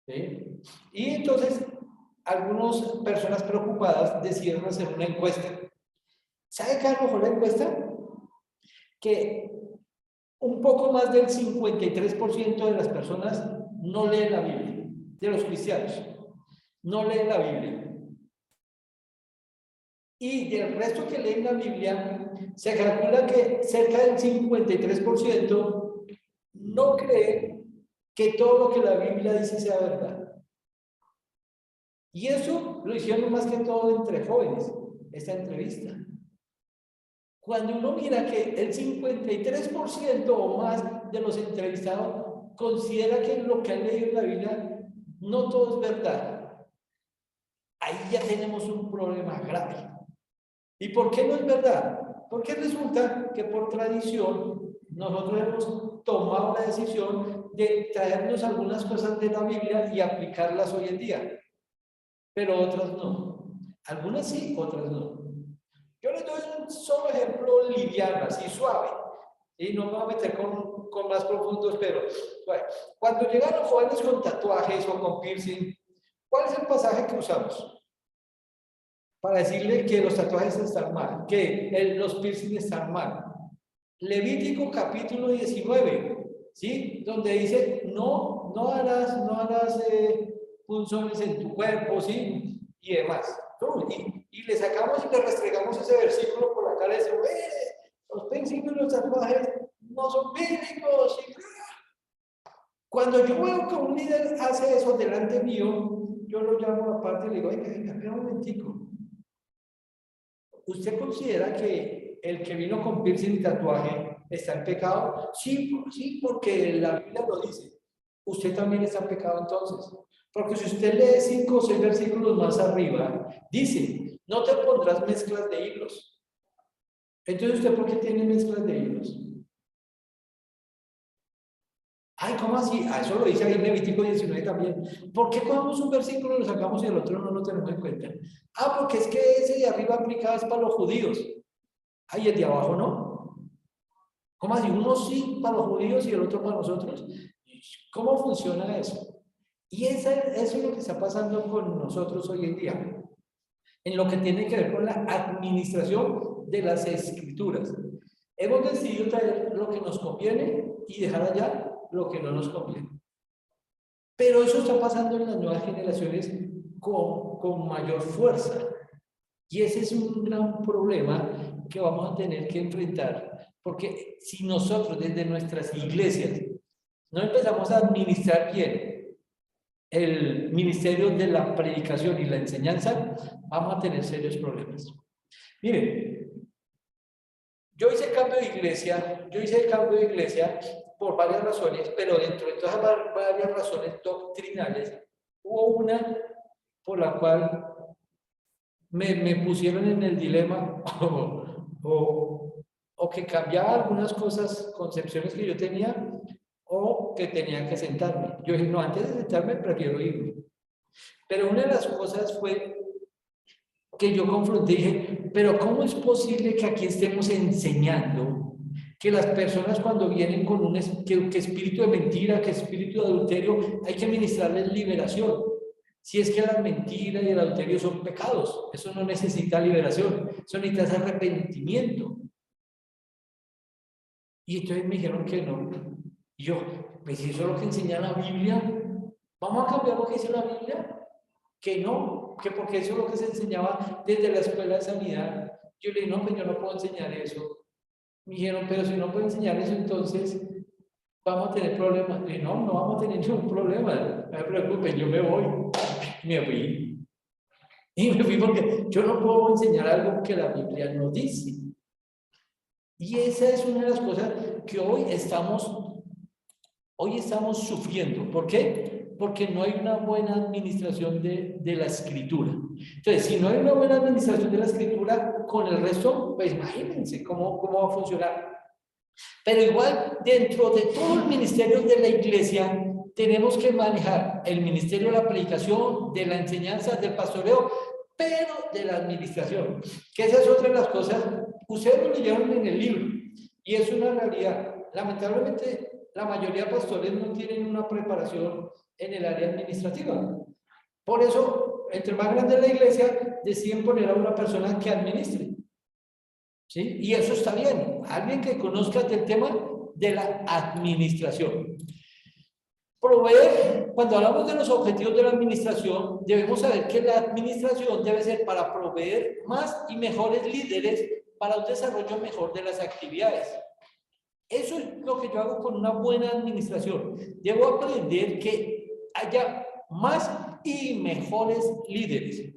¿Sí? Y entonces, algunas personas preocupadas decidieron hacer una encuesta. ¿Sabe qué arrojó la encuesta? Que un poco más del 53% de las personas no leen la Biblia, de los cristianos, no leen la Biblia. Y del resto que leen la Biblia, se calcula que cerca del 53% no cree que todo lo que la Biblia dice sea verdad. Y eso lo hicieron más que todo entre jóvenes, esta entrevista. Cuando uno mira que el 53% o más de los entrevistados considera que lo que han leído en la Biblia no todo es verdad, ahí ya tenemos un problema grave. ¿Y por qué no es verdad? Porque resulta que por tradición nosotros hemos tomado la decisión de traernos algunas cosas de la Biblia y aplicarlas hoy en día, pero otras no. Algunas sí, otras no. Yo les doy un solo ejemplo liviano, así suave, y no me voy a meter con más profundos, pero bueno, cuando llegan los jóvenes con tatuajes o con piercing, ¿cuál es el pasaje que usamos? Para decirle que los tatuajes están mal, que los piercing están mal. Levítico capítulo 19, ¿sí? Donde dice, no harás punzones en tu cuerpo, ¿sí? Y demás. Y le sacamos y le restregamos ese versículo por la cara y decimos, los piercing y los tatuajes no son bíblicos. Cuando yo veo que un líder hace eso delante mío, yo lo llamo aparte y le digo, venga, un momentico. ¿Usted considera que el que vino con piercing y tatuaje está en pecado? Sí, porque la Biblia lo dice. Usted también está en pecado entonces. Porque si usted lee 5 o 6 versículos más arriba, dice, no te pondrás mezclas de hilos. Entonces, ¿usted por qué tiene mezclas de hilos? Ay, ¿cómo así? Eso lo dice ahí en Levítico 19 también. ¿Por qué cogemos un versículo, lo sacamos y el otro no lo tenemos en cuenta? Porque es que ese de arriba aplicado es para los judíos. Ay, el de abajo no. ¿Cómo así? Uno sí para los judíos y el otro para nosotros. ¿Cómo funciona eso? Y eso es lo que está pasando con nosotros hoy en día, en lo que tiene que ver con la administración de las escrituras. Hemos decidido traer lo que nos conviene y dejar allá lo que no nos conviene. Pero eso está pasando en las nuevas generaciones con con mayor fuerza. Y ese es un gran problema que vamos a tener que enfrentar, porque si nosotros desde nuestras iglesias no empezamos a administrar bien el ministerio de la predicación y la enseñanza, vamos a tener serios problemas. Miren, yo hice el cambio de iglesia por varias razones, pero dentro de todas varias razones doctrinales, hubo una por la cual me pusieron en el dilema o que cambiaba algunas cosas, concepciones que yo tenía, o que tenía que sentarme. Yo dije, no, antes de sentarme prefiero irme. Pero una de las cosas fue que yo confronté y dije, pero ¿cómo es posible que aquí estemos enseñando que las personas cuando vienen con un que espíritu de mentira, que espíritu de adulterio, hay que ministrarles liberación? Si es que la mentira y el adulterio son pecados, eso no necesita liberación, eso necesita arrepentimiento. Y entonces me dijeron que no. Y yo, pues si eso es lo que enseña la Biblia, ¿vamos a cambiar lo que dice la Biblia? Que no, que porque eso es lo que se enseñaba desde la escuela de sanidad. Yo le dije, no, pues yo no puedo enseñar eso. Me dijeron, pero si no puedo enseñar eso, entonces vamos a tener problemas. Le dije, no, no vamos a tener ningún problema. No me preocupen, yo me voy. Me fui. Y me fui porque yo no puedo enseñar algo que la Biblia no dice. Y esa es una de las cosas que hoy estamos sufriendo. ¿Por qué? Porque no hay una buena administración de la escritura. Entonces, si no hay una buena administración de la escritura, con el resto, pues imagínense cómo va a funcionar. Pero igual, dentro de todo el ministerio de la iglesia, tenemos que manejar el ministerio de la predicación, de la enseñanza, del pastoreo, pero de la administración. Que esa es otra de las cosas. Ustedes lo leyeron en el libro, y es una realidad. Lamentablemente, la mayoría de pastores no tienen una preparación en el área administrativa. Por eso, entre más grande la iglesia, deciden poner a una persona que administre. ¿Sí? Y eso está bien. Alguien que conozca del tema de la administración. Proveer, cuando hablamos de los objetivos de la administración, debemos saber que la administración debe ser para proveer más y mejores líderes para un desarrollo mejor de las actividades. Eso es lo que yo hago con una buena administración. Debo aprender que haya más y mejores líderes.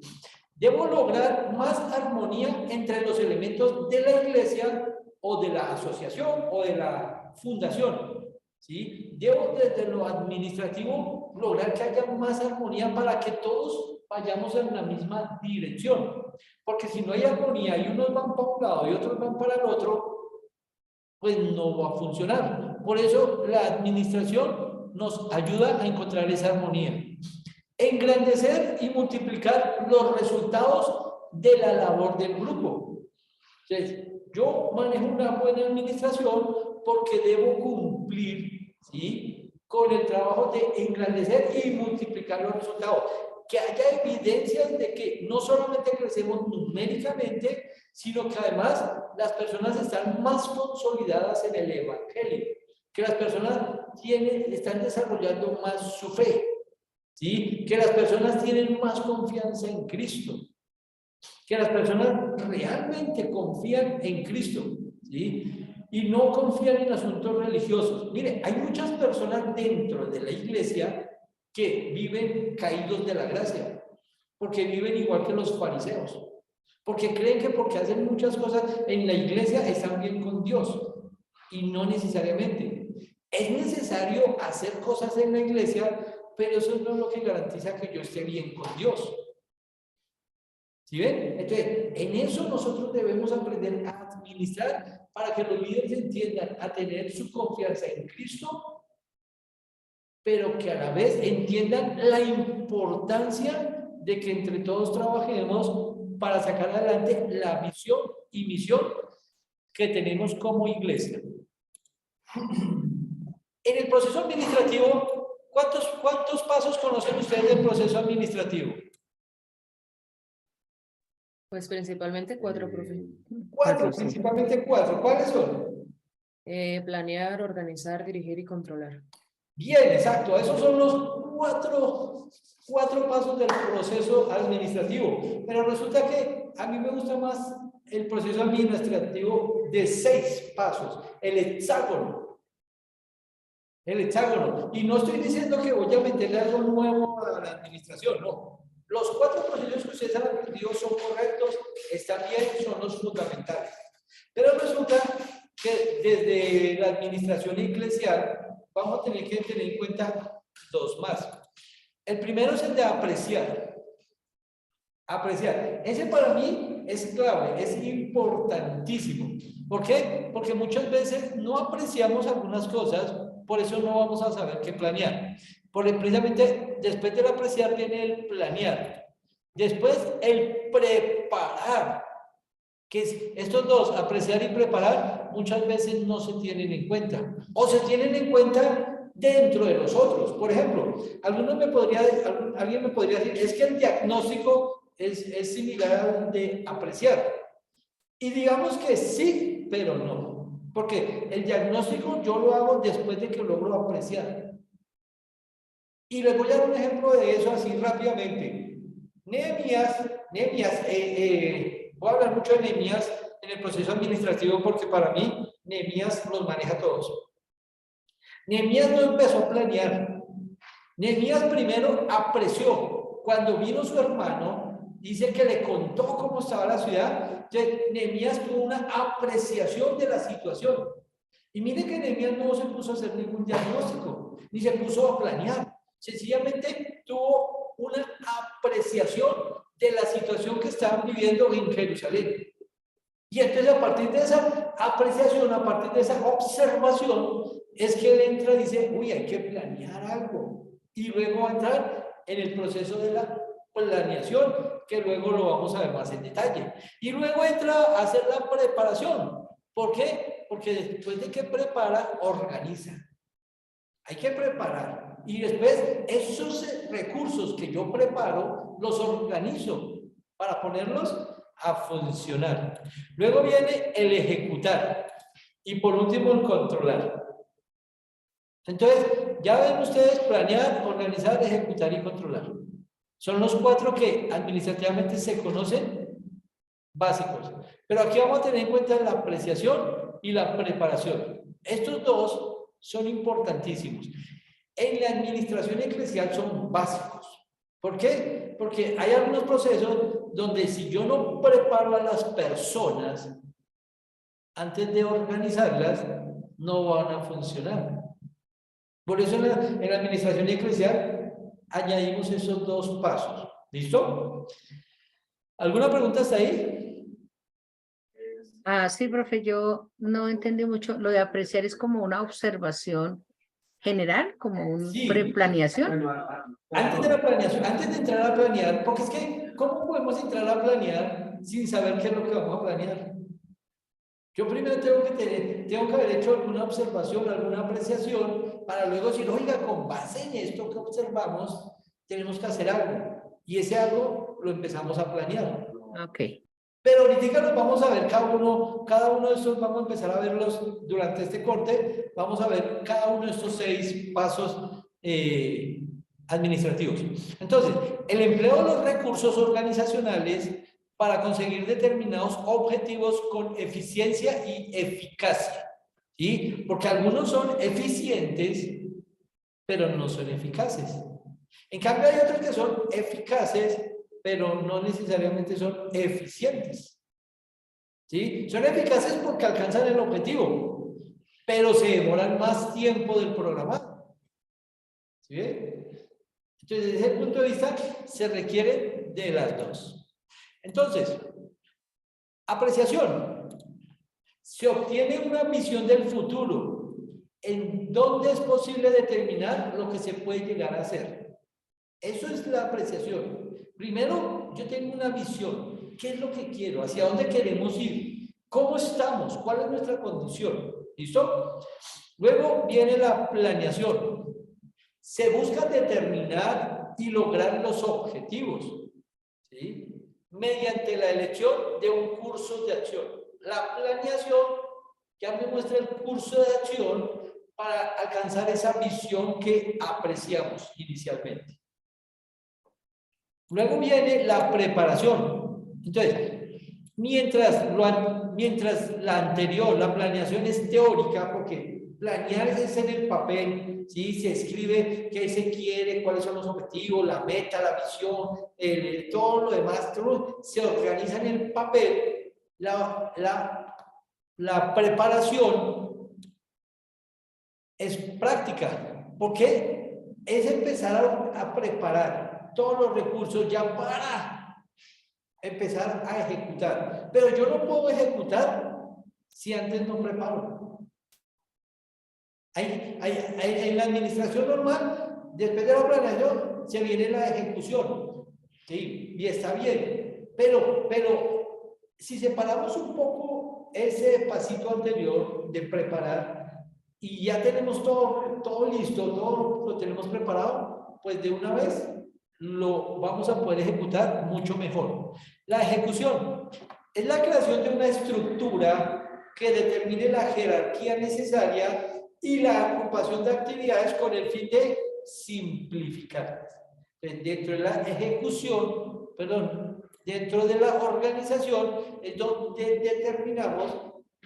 Debo lograr más armonía entre los elementos de la iglesia o de la asociación o de la fundación. ¿Sí? Debo desde lo administrativo lograr que haya más armonía para que todos vayamos en la misma dirección. Porque si no hay armonía y unos van para un lado y otros van para el otro, pues no va a funcionar. Por eso la administración nos ayuda a encontrar esa armonía. Engrandecer y multiplicar los resultados de la labor del grupo. Entonces, yo manejo una buena administración porque debo cumplir, ¿sí?, con el trabajo de engrandecer y multiplicar los resultados. Que haya evidencias de que no solamente crecemos numéricamente, sino que además las personas están más consolidadas en el evangelio, que las personas están desarrollando más su fe, ¿sí?, que las personas tienen más confianza en Cristo, que las personas realmente confían en Cristo, ¿sí?, y no confían en asuntos religiosos. Mire, hay muchas personas dentro de la iglesia que viven caídos de la gracia, porque viven igual que los fariseos, porque creen que porque hacen muchas cosas en la iglesia están bien con Dios, y no necesariamente. Es necesario hacer cosas en la iglesia, pero eso no es lo que garantiza que yo esté bien con Dios. ¿Sí ven? Entonces, en eso nosotros debemos aprender a administrar para que los líderes entiendan a tener su confianza en Cristo, pero que a la vez entiendan la importancia de que entre todos trabajemos para sacar adelante la visión y misión que tenemos como iglesia. En el proceso administrativo, ¿cuántos pasos conocen ustedes del proceso administrativo? Pues principalmente 4, profe. 4, principalmente 4. ¿Cuáles son? Planear, organizar, dirigir y controlar. Bien, exacto. Esos son los cuatro pasos del proceso administrativo, pero resulta que a mí me gusta más el proceso administrativo de 6 pasos, el hexágono. El hexágono. Y no estoy diciendo que voy a meterle algo nuevo a la administración, no. Los 4 procesos que ustedes han aprendido son correctos, están bien, son los fundamentales. Pero resulta que desde la administración eclesial vamos a tener que tener en cuenta 2 más. El primero es el de apreciar. Apreciar. Ese para mí es clave, es importantísimo. ¿Por qué? Porque muchas veces no apreciamos algunas cosas, por eso no vamos a saber qué planear. Porque precisamente después del apreciar viene el planear. Después el preparar. Que estos 2, apreciar y preparar, muchas veces no se tienen en cuenta. O se tienen en cuenta dentro de los otros. Por ejemplo, alguien me podría decir, es que el diagnóstico es similar al de apreciar. Y digamos que sí, pero no. Porque el diagnóstico yo lo hago después de que logro apreciar. Y les voy a dar un ejemplo de eso así rápidamente. Nehemías, voy a hablar mucho de Nehemías en el proceso administrativo porque para mí Nehemías los maneja todos. Nehemías no empezó a planear. Nehemías primero apreció. Cuando vino su hermano, dice que le contó cómo estaba la ciudad. Entonces, Nehemías tuvo una apreciación de la situación. Y mire que Nehemías no se puso a hacer ningún diagnóstico, ni se puso a planear. Sencillamente tuvo una apreciación de la situación que estaban viviendo en Jerusalén. Y entonces a partir de esa apreciación, a partir de esa observación, es que él entra y dice, uy, hay que planear algo. Y luego va a entrar en el proceso de la planeación, que luego lo vamos a ver más en detalle. Y luego entra a hacer la preparación. ¿Por qué? Porque después de que prepara, organiza. Hay que preparar. Y después esos recursos que yo preparo, los organizo para ponerlos a funcionar. Luego viene el ejecutar. Y por último, el controlar. Entonces, ya ven ustedes planear, organizar, ejecutar y controlar. Son los 4 que administrativamente se conocen básicos. Pero aquí vamos a tener en cuenta la apreciación y la preparación. Estos 2 son importantísimos. En la administración eclesial son básicos. ¿Por qué? Porque hay algunos procesos donde si yo no preparo a las personas antes de organizarlas, no van a funcionar. Por eso en la administración eclesial añadimos esos 2 pasos. ¿Listo? ¿Alguna pregunta hasta ahí? Sí, profe, yo no entendí mucho. Lo de apreciar es como una observación general, como una preplaneación. Antes de la planeación, antes de entrar a planear, porque es que, ¿cómo podemos entrar a planear sin saber qué es lo que vamos a planear? Yo primero tengo que haber hecho alguna observación, alguna apreciación, para luego decir, oiga, con base en esto que observamos, tenemos que hacer algo. Y ese algo lo empezamos a planear. Ok. Pero ahorita nos vamos a ver cada uno de estos, vamos a empezar a verlos durante este corte, vamos a ver cada uno de estos 6 pasos administrativos. Entonces, el empleo de los recursos organizacionales para conseguir determinados objetivos con eficiencia y eficacia. ¿Sí? Porque algunos son eficientes, pero no son eficaces. En cambio, hay otros que son eficaces, pero no necesariamente son eficientes. ¿Sí? Son eficaces porque alcanzan el objetivo, pero se demoran más tiempo del programado. ¿Sí? Entonces, desde ese punto de vista, se requiere de las 2. Entonces, apreciación. Se obtiene una visión del futuro, en donde es posible determinar lo que se puede llegar a hacer. Eso es la apreciación. Primero, yo tengo una visión. ¿Qué es lo que quiero? ¿Hacia dónde queremos ir? ¿Cómo estamos? ¿Cuál es nuestra condición? ¿Listo? Luego viene la planeación. Se busca determinar y lograr los objetivos, ¿sí? Mediante la elección de un curso de acción. La planeación ya me muestra el curso de acción para alcanzar esa visión que apreciamos inicialmente. Luego viene la preparación. Entonces, mientras la anterior, la planeación es teórica, porque planear es en el papel, ¿sí? Se escribe qué se quiere, cuáles son los objetivos, la meta, la visión, todo lo demás, todo se organiza en el papel. La preparación es práctica, porque es empezar a preparar todos los recursos ya para empezar a ejecutar. Pero yo no puedo ejecutar si antes no preparo. En la administración normal, después de la planeación, se viene la ejecución. Sí, y está bien. Pero si separamos un poco ese pasito anterior de preparar y ya tenemos todo listo, todo lo tenemos preparado, pues de una vez lo vamos a poder ejecutar mucho mejor. La ejecución es la creación de una estructura que determine la jerarquía necesaria y la agrupación de actividades con el fin de simplificar. Dentro de la ejecución, dentro de la organización es donde determinamos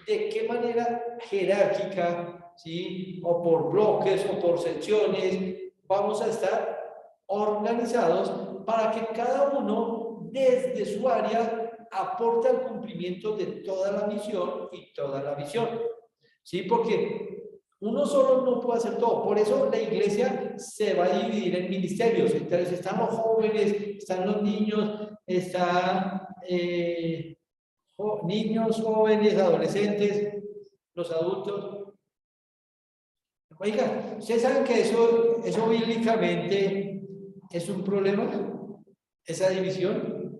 de qué manera jerárquica, ¿sí? O por bloques o por secciones, vamos a estar organizados para que cada uno desde su área aporte al cumplimiento de toda la misión y toda la visión. ¿Sí? Porque uno solo no puede hacer todo. Por eso la iglesia se va a dividir en ministerios. Entonces están los jóvenes, están los niños, están niños, jóvenes, adolescentes, los adultos. Oiga, ¿ustedes saben que eso bíblicamente es un problema? Esa división.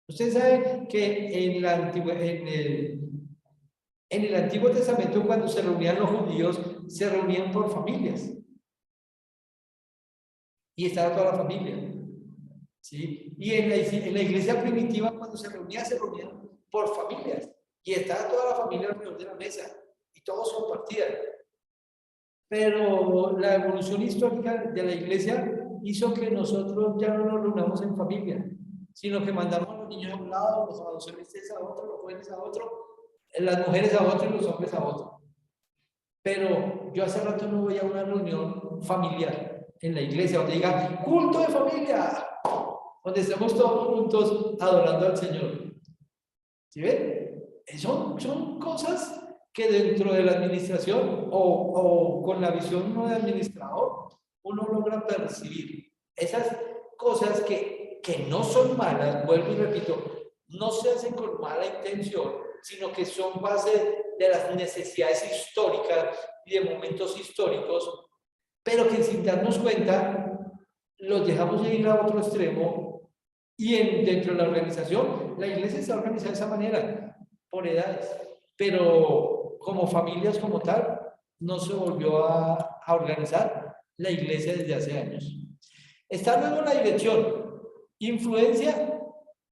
Ustedes saben que en el Antiguo Testamento, cuando se reunían los judíos, se reunían por familias. Y estaba toda la familia. ¿Sí? Y en la iglesia primitiva, cuando se reunían por familias. Y estaba toda la familia alrededor de la mesa. Y todos compartían. Pero la evolución histórica de la iglesia hizo que nosotros ya no nos reunamos en familia, sino que mandamos a los niños a un lado, los adolescentes a otro, los jóvenes a otro, las mujeres a otro y los hombres a otro. Pero yo hace rato no voy a una reunión familiar en la iglesia donde diga culto de familia, donde estemos todos juntos adorando al Señor. ¿Sí ven? Son cosas que dentro de la administración o con la visión uno de administrador, uno logra percibir. Esas cosas que no son malas, vuelvo y repito, no se hacen con mala intención, sino que son base de las necesidades históricas y de momentos históricos, pero que sin darnos cuenta los dejamos de ir a otro extremo y dentro de la organización, la iglesia está organizada de esa manera, por edades, pero como familias como tal, no se volvió a organizar la iglesia desde hace años. Está luego la dirección, influencia.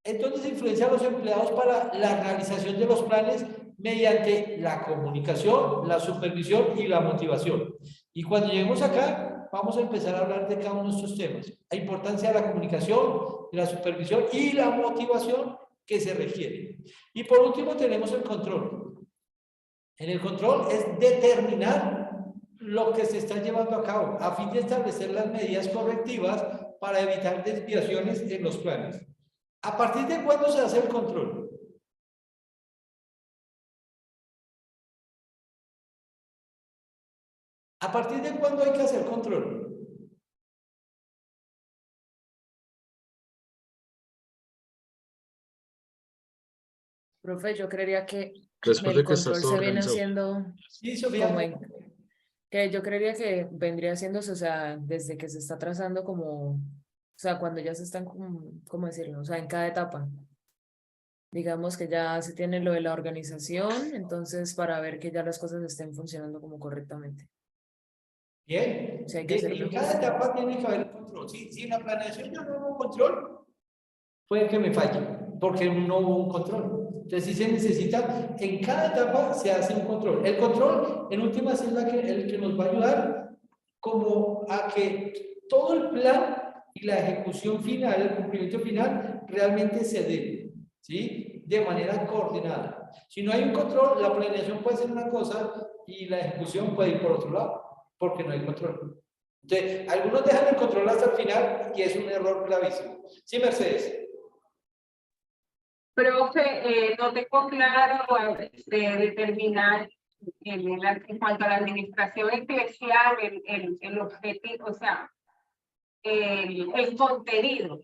Entonces influencia a los empleados para la realización de los planes mediante la comunicación, la supervisión y la motivación. Y cuando lleguemos acá, vamos a empezar a hablar de cada uno de estos temas. La importancia de la comunicación, de la supervisión y la motivación que se requiere. Y por último tenemos el control. En el control es determinar lo que se está llevando a cabo a fin de establecer las medidas correctivas para evitar desviaciones en los planes. ¿A partir de cuándo se hace el control? ¿A partir de cuándo hay que hacer control? Profe, yo creería que Después el de que estás control todo se viene organizado. haciendo Sí, Sofía. que yo creería que vendría haciéndose, o sea, desde que se está trazando como, o sea, cuando ya se están, ¿cómo decirlo? O sea, en cada etapa. Digamos que ya se tiene lo de la organización, entonces para ver que ya las cosas estén funcionando como correctamente. Bien. Sí, hay que hacer En una cada etapa tiene que haber control. Si en la planeación yo no hago control, puede que me falle. porque no hubo un control. Entonces sí se necesita, en cada etapa se hace un control. El control, en últimas, es el que nos va a ayudar como a que todo el plan y la ejecución final, el cumplimiento final, realmente se dé, ¿sí? De manera coordinada. Si no hay un control, la planeación puede ser una cosa y la ejecución puede ir por otro lado, porque no hay control. Entonces, algunos dejan el control hasta el final y es un error gravísimo. Sí, Mercedes. Profe, no tengo claro determinar en cuanto a la administración eclesial, el objetivo, o sea, el contenido.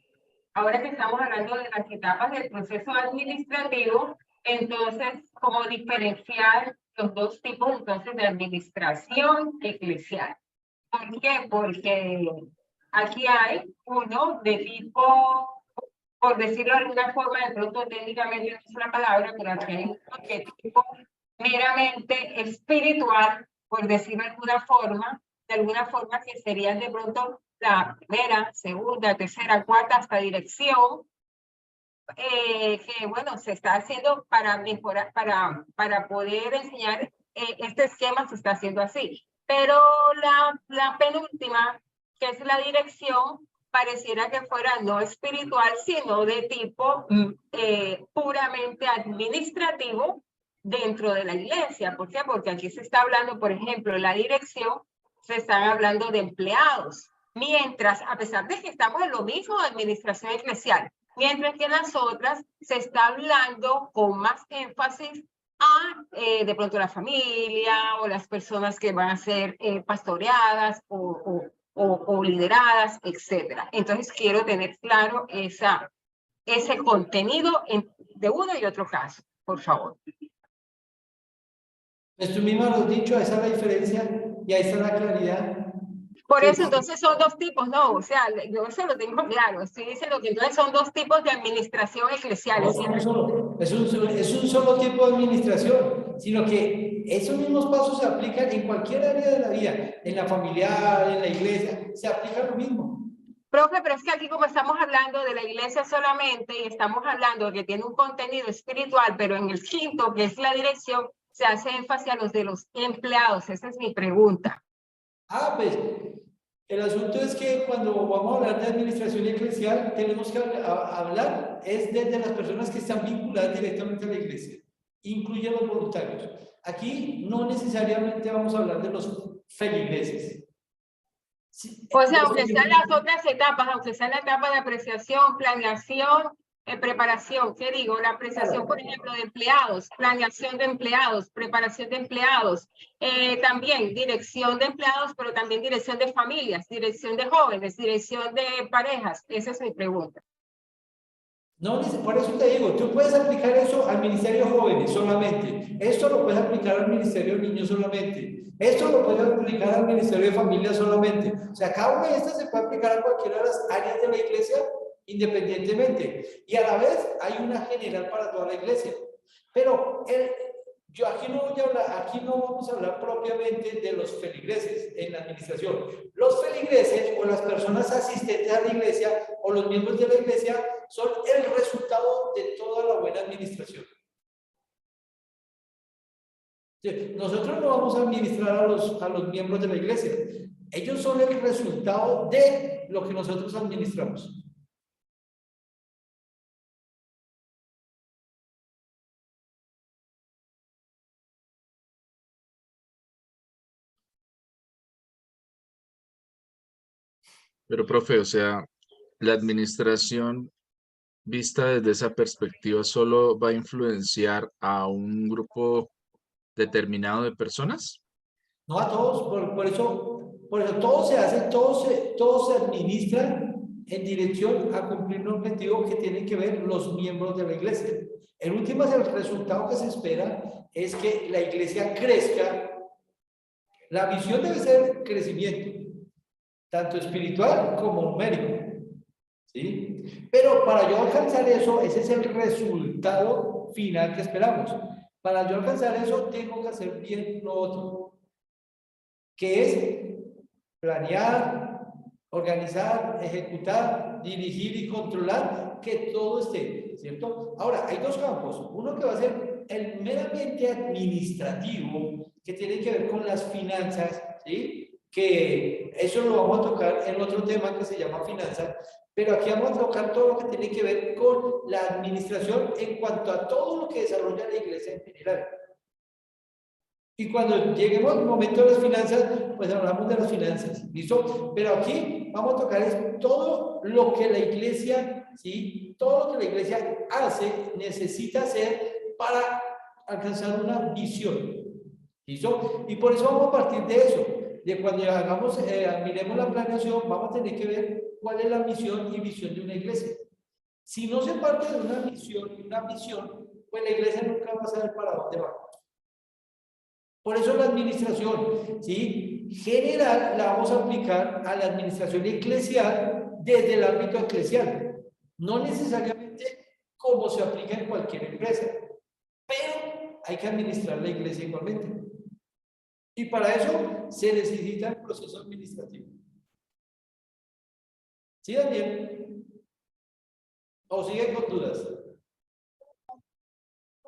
Ahora que estamos hablando de las etapas del proceso administrativo, entonces, ¿cómo diferenciar los dos tipos entonces de administración eclesial? ¿Por qué? Porque aquí hay uno de tipo, por decirlo de alguna forma, de pronto técnicamente no es una palabra, pero aquí hay uno que es tipo meramente espiritual, por decirlo de alguna forma que serían de pronto la primera, segunda, tercera, cuarta, hasta dirección, que bueno, se está haciendo para mejorar, para poder enseñar este esquema, se está haciendo así. Pero la penúltima, que es la dirección, pareciera que fuera no espiritual, sino de tipo puramente administrativo dentro de la iglesia. ¿Por qué? Porque aquí se está hablando, por ejemplo, en la dirección, se están hablando de empleados. Mientras, a pesar de que estamos en lo mismo de administración eclesial, mientras que en las otras se está hablando con más énfasis a de pronto la familia o las personas que van a ser pastoreadas o lideradas, etc. Entonces quiero tener claro ese contenido de uno y otro caso, por favor. Pues tú mismo lo has dicho, esa es la diferencia y ahí está la claridad. Por eso entonces son dos tipos, ¿no? O sea, yo eso lo tengo claro. Estoy diciendo que entonces son dos tipos de administración eclesial. No, es un solo tipo de administración, sino que esos mismos pasos se aplican en cualquier área de la vida, en la familiar, en la iglesia, se aplica lo mismo. Profe, pero es que aquí como estamos hablando de la iglesia solamente y estamos hablando de que tiene un contenido espiritual, pero en el quinto, que es la dirección, se hace énfasis a los de los empleados. Esa es mi pregunta. Pues el asunto es que cuando vamos a hablar de administración eclesial, tenemos que hablar es desde las personas que están vinculadas directamente a la iglesia, incluye los voluntarios. Aquí no necesariamente vamos a hablar de los feligreses. Sí, o sea, aunque sean las otras etapas, aunque sea la etapa de apreciación, planeación, preparación, ¿qué digo? La apreciación, por ejemplo, de empleados, planeación de empleados, preparación de empleados, también dirección de empleados, pero también dirección de familias, dirección de jóvenes, dirección de parejas. Esa es mi pregunta. No, por eso te digo, tú puedes aplicar eso al Ministerio de Jóvenes solamente. Esto lo puedes aplicar al Ministerio de Niños solamente. Esto lo puedes aplicar al Ministerio de Familia solamente. O sea, cada una de estas se puede aplicar a cualquiera de las áreas de la iglesia independientemente. Y a la vez hay una general para toda la iglesia. Pero yo aquí no voy a hablar, aquí no vamos a hablar propiamente de los feligreses en la administración. Los feligreses o las personas asistentes a la iglesia o los miembros de la iglesia son el resultado de toda la buena administración. Nosotros no vamos a administrar a los miembros de la iglesia. Ellos son el resultado de lo que nosotros administramos. Pero, profe, o sea, la administración vista desde esa perspectiva solo va a influenciar a un grupo determinado de personas. No a todos, por eso todo se hace, todo se administra en dirección a cumplir un objetivo que tienen que ver los miembros de la iglesia. En últimas, el resultado que se espera es que la iglesia crezca. La visión debe ser crecimiento, tanto espiritual como numérico, ¿sí? Pero para yo alcanzar eso, ese es el resultado final que esperamos. Para yo alcanzar eso, tengo que hacer bien lo otro, que es planear, Organizar, ejecutar, dirigir y controlar que todo esté, ¿cierto? Ahora, hay dos campos. Uno que va a ser el meramente administrativo, que tiene que ver con las finanzas, ¿sí? Que eso lo vamos a tocar en otro tema que se llama finanzas, pero aquí vamos a tocar todo lo que tiene que ver con la administración en cuanto a todo lo que desarrolla la iglesia en general. Y cuando lleguemos al momento de las finanzas, pues hablamos de las finanzas, ¿listo? Pero aquí vamos a tocar es todo lo que la iglesia, ¿sí? Todo lo que la iglesia hace, necesita hacer para alcanzar una visión, ¿listo? Y por eso vamos a partir de eso, de cuando hagamos, miremos la planeación, vamos a tener que ver cuál es la misión y visión de una iglesia. Si no se parte de una misión y una visión, pues la iglesia nunca va a saber para dónde va. Por eso la administración, ¿sí? General la vamos a aplicar a la administración eclesial desde el ámbito eclesial. No necesariamente como se aplica en cualquier empresa, pero hay que administrar la iglesia igualmente. Y para eso se necesita el proceso administrativo. ¿Sí, Daniel? ¿O siguen con dudas?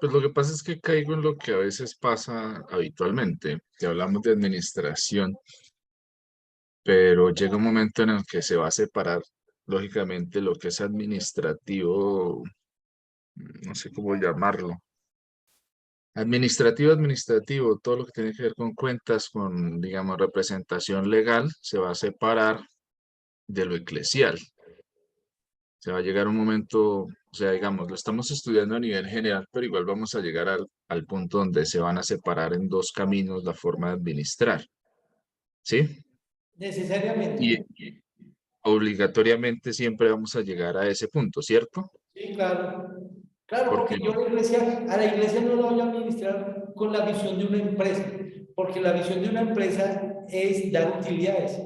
Pues lo que pasa es que caigo en lo que a veces pasa habitualmente, que hablamos de administración, pero llega un momento en el que se va a separar, lógicamente, lo que es administrativo, no sé cómo llamarlo. Administrativo, todo lo que tiene que ver con cuentas, con, digamos, representación legal, se va a separar de lo eclesial. Se va a llegar un momento, o sea, digamos, lo estamos estudiando a nivel general, pero igual vamos a llegar al punto donde se van a separar en dos caminos la forma de administrar. ¿Sí? Necesariamente. Y obligatoriamente siempre vamos a llegar a ese punto, ¿cierto? Sí, claro. Claro, porque Porque yo a la iglesia no la voy a administrar con la visión de una empresa, porque la visión de una empresa es dar utilidades.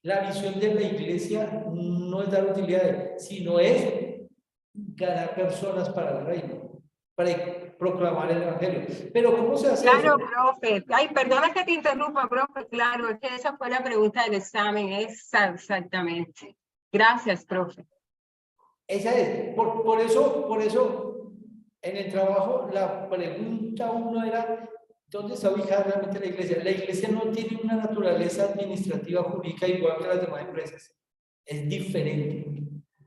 La visión de la iglesia no es dar utilidades, sino es ganar personas para el reino, para proclamar el evangelio. Pero ¿cómo se hace Claro, eso? profe. Ay, perdona que te interrumpa, profe. Claro, es que esa fue la pregunta del examen. Exactamente. Gracias, profe. Esa es. Por eso, en el trabajo, la pregunta uno era, ¿dónde está ubicada realmente la iglesia? La iglesia no tiene una naturaleza administrativa jurídica igual que las demás empresas. Es diferente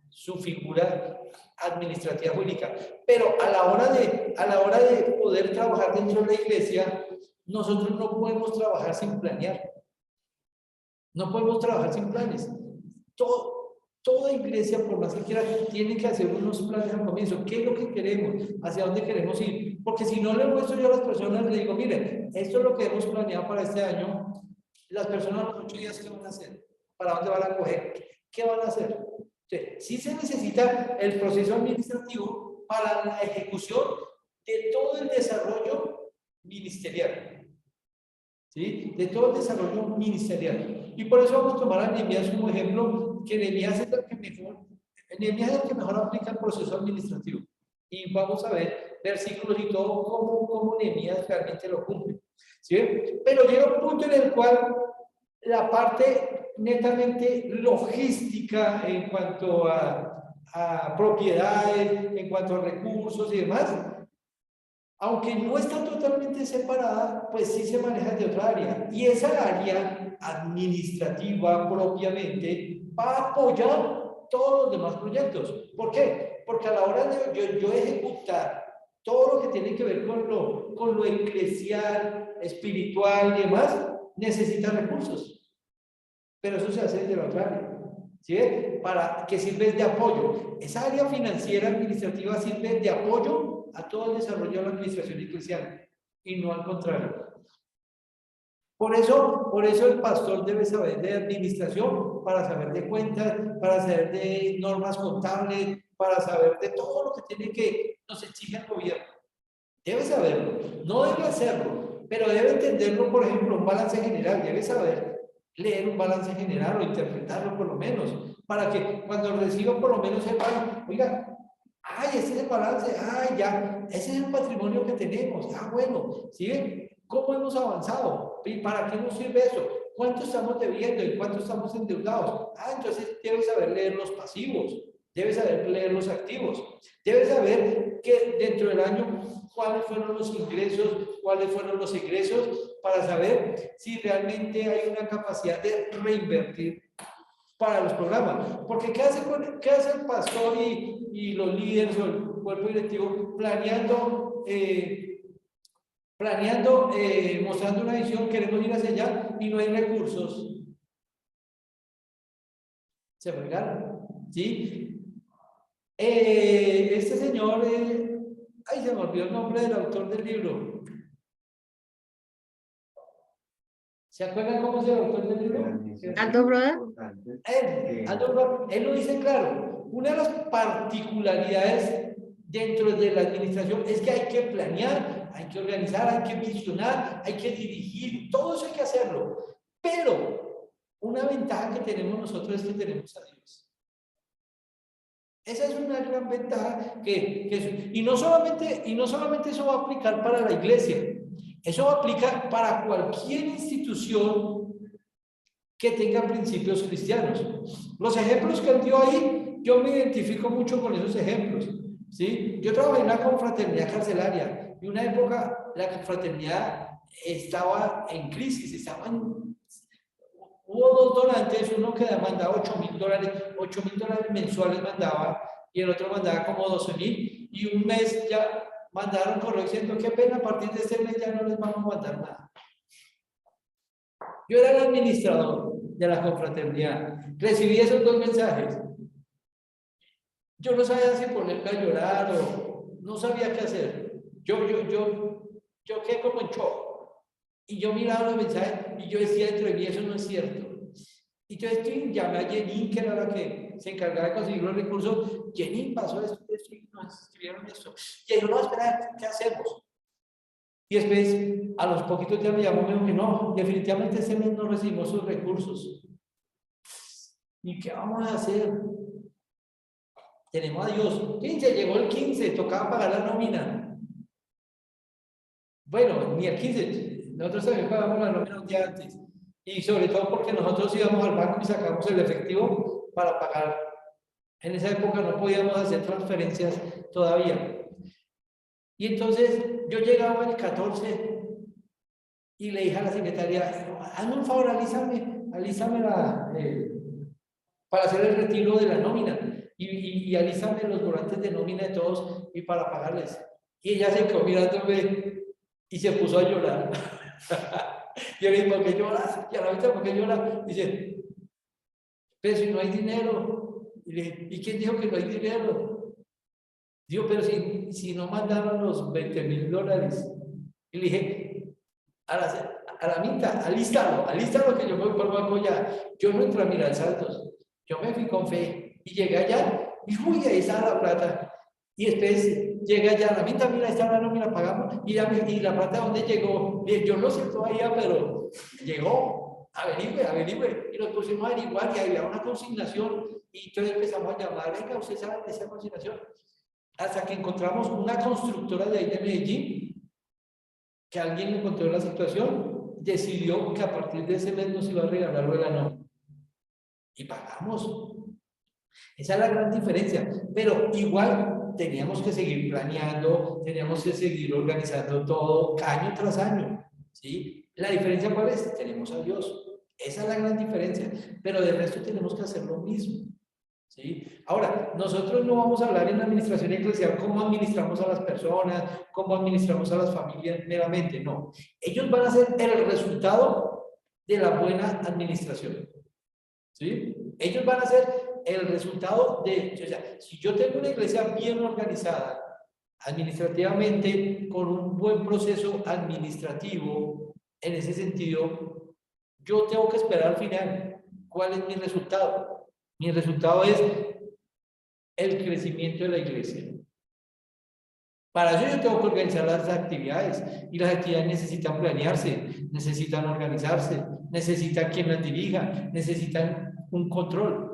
su figura administrativa jurídica. Pero a la hora de poder trabajar dentro de la iglesia, nosotros no podemos trabajar sin planear. No podemos trabajar sin planes. Toda iglesia, por más que quiera, tiene que hacer unos planes al comienzo. ¿Qué es lo que queremos? ¿Hacia dónde queremos ir? Porque si no le muestro yo a las personas, le digo, miren, esto es lo que hemos planeado para este año. Las personas a los 8 días, ¿qué van a hacer? ¿Para dónde van a coger? ¿Qué van a hacer? Entonces, sí se necesita el proceso administrativo para la ejecución de todo el desarrollo ministerial. ¿Sí? De todo el desarrollo ministerial. Y por eso vamos a tomar a Nehemías como ejemplo, que Nehemías es el que mejor aplica el proceso administrativo. Y vamos a ver versículos y todo, cómo Nehemías realmente lo cumple. ¿Sí? Pero llega un punto en el cual la parte netamente logística en cuanto a propiedades, en cuanto a recursos y demás, aunque no está totalmente separada, pues sí se maneja de otra área. Y esa área administrativa propiamente va a apoyar todos los demás proyectos. ¿Por qué? Porque a la hora de yo ejecutar todo lo que tiene que ver con lo eclesial, espiritual y demás, necesita recursos. Pero eso se hace desde la otra área. ¿Sí? Para que sirve de apoyo. Esa área financiera administrativa sirve de apoyo a todo el desarrollo de la administración eclesial y no al contrario. Por eso el pastor debe saber de administración, para saber de cuentas, para saber de normas contables, para saber de todo lo que nos exige el gobierno. Debe saberlo, no debe hacerlo, pero debe entenderlo, por ejemplo, un balance general, debe saber leer un balance general o interpretarlo por lo menos, para que cuando reciba por lo menos sepan, oiga, ay, ese es el balance, ay, ya, ese es el patrimonio que tenemos, bueno, ¿sí ven? ¿Cómo hemos avanzado? ¿Y para qué nos sirve eso? ¿cuánto estamos debiendo y cuánto estamos endeudados? Ah, entonces debes saber leer los pasivos, debes saber leer los activos, debes saber que dentro del año cuáles fueron los ingresos, cuáles fueron los egresos, para saber si realmente hay una capacidad de reinvertir para los programas. Porque ¿qué hace el pastor y los líderes o el cuerpo directivo planeando, mostrando una visión, queremos ir hacia allá y no hay recursos? Se fregaron, ¿sí? Este señor, ay, se me olvidó el nombre del autor del libro. ¿Se acuerdan cómo es el autor del libro? Aldo Broda. Aldo Broda, él lo dice claro. Una de las particularidades dentro de la administración es que hay que planear, hay que organizar, hay que visionar, hay que dirigir, todo eso hay que hacerlo. Pero una ventaja que tenemos nosotros es que tenemos a Dios. Esa es una gran ventaja y no solamente eso va a aplicar para la iglesia, eso va a aplicar para cualquier institución que tenga principios cristianos. Los ejemplos que él dio ahí, yo me identifico mucho con esos ejemplos, ¿sí? Yo trabajé en una confraternidad carcelaria y una época la confraternidad estaba en crisis, hubo dos donantes, uno que mandaba $8,000 mensuales mandaba, y el otro mandaba como 12,000, y un mes ya mandaron correo diciendo, qué pena, a partir de este mes ya no les vamos a mandar nada. Yo era el administrador de la confraternidad, recibí esos dos mensajes. Yo no sabía si ponerme a llorar o no sabía qué hacer. Yo quedé como en shock. Y yo miraba los mensajes y yo decía dentro de mí, eso no es cierto. Y yo llamé a Jenin, que era la que se encargaba de conseguir los recursos. Jenin, pasó esto, y nos escribieron esto. Y yo, no, espera, ¿qué hacemos? Y después, a los poquitos días me llamó y me dijo que no, definitivamente ese mes no recibimos sus recursos. ¿Y qué vamos a hacer? Tenemos a Dios. 15, llegó el 15, tocaba pagar la nómina. Bueno, ni el 15. Nosotros también pagamos la nómina un día antes. Y sobre todo porque nosotros íbamos al banco y sacamos el efectivo para pagar. En esa época no podíamos hacer transferencias todavía. Y entonces yo llegaba el 14 y le dije a la secretaria, hazme un favor, alízame para hacer el retiro de la nómina. Y alízame los volantes de nómina de todos y para pagarles. Y ella se quedó mirándome y se puso a llorar. Yo le dije, ¿por qué lloras? Y a la vista, ¿por qué lloras? Dice, pero si no hay dinero. Y le dije, ¿y quién dijo que no hay dinero? Digo, pero si no mandaron los $20,000. Y le dije, a la mitad, alístalo que yo me vuelvo a apoyar. Yo no entré a mirar saldos. Yo me fui con fe. Y llegué allá, y uy, ahí está la plata. Y después llegué allá, a la mitad, mira, está la nómina, pagamos. Y la plata, ¿dónde llegó? Yo no sé todavía, pero llegó. Averigüe. Y nos pusimos a averiguar y había una consignación. Y entonces empezamos a llamar, venga, usted sabe de esa consignación. Hasta que encontramos una constructora de ahí de Medellín, que alguien encontró la situación, decidió que a partir de ese mes nos iba a regalar lo de la nómina. Y pagamos. Esa es la gran diferencia. Pero igual teníamos que seguir planeando, teníamos que seguir organizando todo año tras año. ¿Sí? La diferencia, ¿cuál es? Tenemos a Dios. Esa es la gran diferencia. Pero de resto tenemos que hacer lo mismo. ¿Sí? Ahora, nosotros no vamos a hablar en la administración eclesial cómo administramos a las personas, cómo administramos a las familias meramente, no. Ellos van a ser el resultado de la buena administración. ¿Sí? Ellos van a ser el resultado de, o sea, si yo tengo una iglesia bien organizada, administrativamente, con un buen proceso administrativo, en ese sentido, yo tengo que esperar al final. ¿Cuál es mi resultado? Mi resultado es el crecimiento de la iglesia. Para eso yo tengo que organizar las actividades, y las actividades necesitan planearse, necesitan organizarse, necesitan quien las dirija, necesitan un control.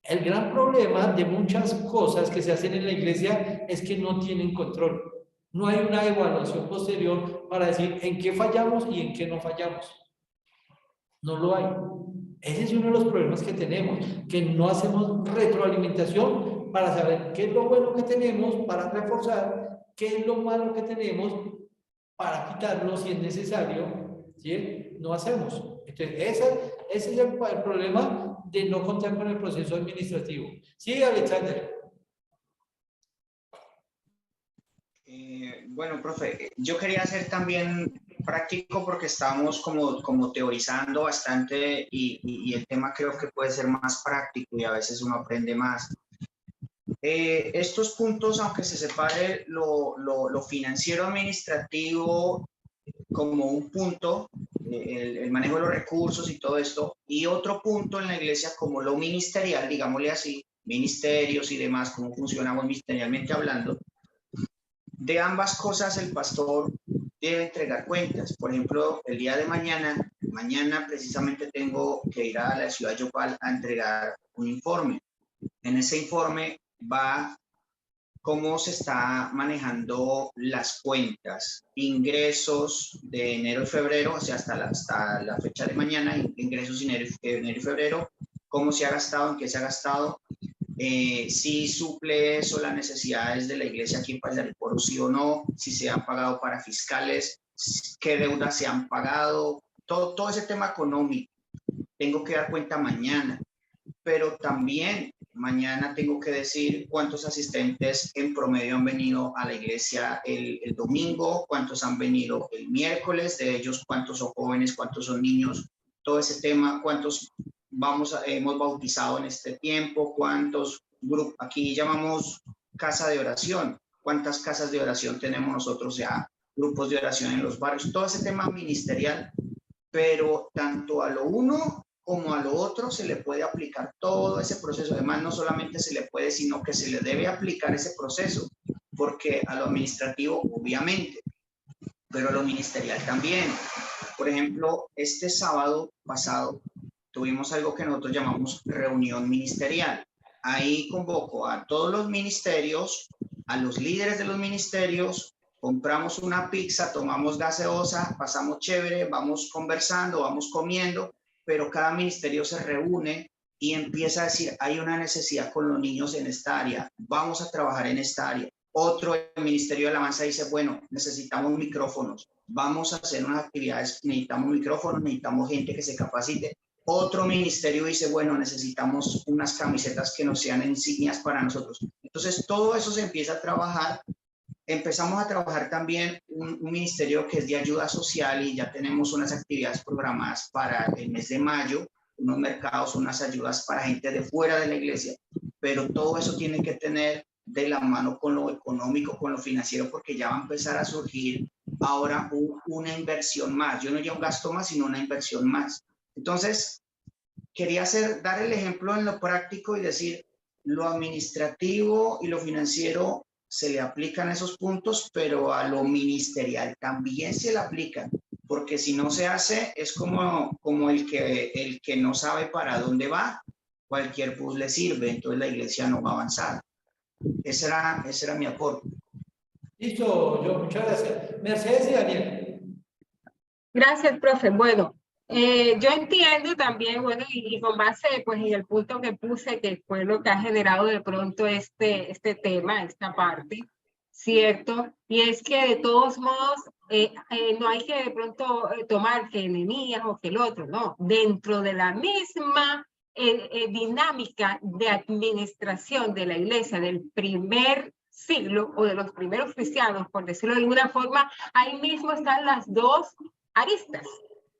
El gran problema de muchas cosas que se hacen en la iglesia es que no tienen control. No hay una evaluación posterior para decir en qué fallamos y en qué no fallamos. No lo hay. Ese es uno de los problemas que tenemos, que no hacemos retroalimentación para saber qué es lo bueno que tenemos, para reforzar, qué es lo malo que tenemos, para quitarlo si es necesario, ¿sí? No hacemos. Entonces, ese es el problema de no contar con el proceso administrativo. Sí, Alexander. Bueno, profe, yo quería ser también práctico porque estamos como teorizando bastante y el tema creo que puede ser más práctico y a veces uno aprende más. Estos puntos, aunque se separe lo financiero administrativo como un punto, el manejo de los recursos y todo esto, y otro punto en la iglesia como lo ministerial, digámosle así, ministerios y demás, cómo funcionamos ministerialmente hablando. De ambas cosas el pastor debe entregar cuentas. Por ejemplo, el día de mañana precisamente tengo que ir a la ciudad de Yopal a entregar un informe. En ese informe va cómo se está manejando las cuentas, ingresos de enero y febrero, o sea, hasta la fecha de mañana, ingresos de enero y febrero, cómo se ha gastado, en qué se ha gastado, si suple eso las necesidades de la iglesia aquí en Paisariporro, sí o no, si se han pagado para fiscales, qué deudas se han pagado, todo ese tema económico. Tengo que dar cuenta mañana, pero también mañana tengo que decir cuántos asistentes en promedio han venido a la iglesia el domingo, cuántos han venido el miércoles, de ellos cuántos son jóvenes, cuántos son niños, todo ese tema, cuántos hemos bautizado en este tiempo, cuántos grupos, aquí llamamos casa de oración, cuántas casas de oración tenemos nosotros ya, grupos de oración en los barrios, todo ese tema ministerial, pero tanto a lo uno como a lo otro se le puede aplicar todo ese proceso. Además, no solamente se le puede, sino que se le debe aplicar ese proceso, porque a lo administrativo, obviamente, pero a lo ministerial también. Por ejemplo, este sábado pasado tuvimos algo que nosotros llamamos reunión ministerial. Ahí convoco a todos los ministerios, a los líderes de los ministerios, compramos una pizza, tomamos gaseosa, pasamos chévere, vamos conversando, vamos comiendo, pero cada ministerio se reúne y empieza a decir, hay una necesidad con los niños en esta área, vamos a trabajar en esta área. Otro, el Ministerio de Alabanza dice, bueno, necesitamos micrófonos, vamos a hacer unas actividades, necesitamos micrófonos, necesitamos gente que se capacite. Otro ministerio dice, bueno, necesitamos unas camisetas que nos sean insignias para nosotros. Entonces, todo eso se empieza a trabajar. Empezamos a trabajar también un ministerio que es de ayuda social y ya tenemos unas actividades programadas para el mes de mayo, unos mercados, unas ayudas para gente de fuera de la iglesia, pero todo eso tiene que tener de la mano con lo económico, con lo financiero, porque ya va a empezar a surgir ahora una inversión más. Yo no ya un gasto más, sino una inversión más. Entonces, quería dar el ejemplo en lo práctico y decir, lo administrativo y lo financiero se le aplican esos puntos, pero a lo ministerial también se le aplican, porque si no se hace, es como el que no sabe para dónde va, cualquier bus le sirve, entonces la iglesia no va a avanzar. Ese era mi aporte. Listo, yo, muchas gracias. Mercedes y Daniel. Gracias, profe. Bueno, yo entiendo también, bueno, y con base pues en el punto que puse, que fue lo que ha generado de pronto este tema, esta parte, ¿cierto? Y es que de todos modos, no hay que de pronto tomar que Nehemías o que el otro, no. Dentro de la misma dinámica de administración de la iglesia del primer siglo o de los primeros cristianos, por decirlo de alguna forma, ahí mismo están las dos aristas.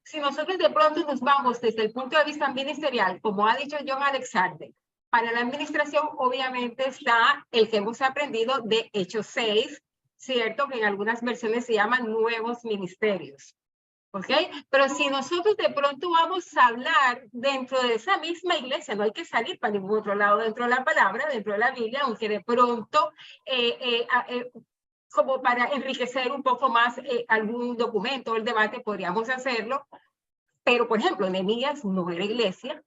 Si nosotros de pronto nos vamos desde el punto de vista ministerial, como ha dicho John Alexander, para la administración obviamente está el que hemos aprendido de Hechos 6, ¿cierto? Que en algunas versiones se llaman nuevos ministerios, ¿ok? Pero si nosotros de pronto vamos a hablar dentro de esa misma iglesia, no hay que salir para ningún otro lado dentro de la palabra, dentro de la Biblia, aunque de pronto como para enriquecer un poco más algún documento o el debate, podríamos hacerlo. Pero, por ejemplo, Nehemías no era iglesia,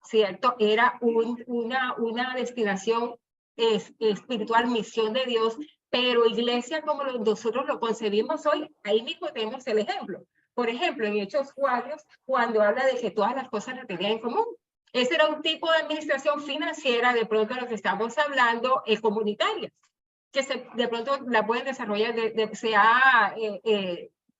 ¿cierto? Era una destinación espiritual, misión de Dios, pero iglesia como nosotros lo concebimos hoy, ahí mismo tenemos el ejemplo. Por ejemplo, en Hechos 4, cuando habla de que todas las cosas las tenían en común. Ese era un tipo de administración financiera, de pronto de lo que estamos hablando, comunitaria, que de pronto la pueden desarrollar, se ha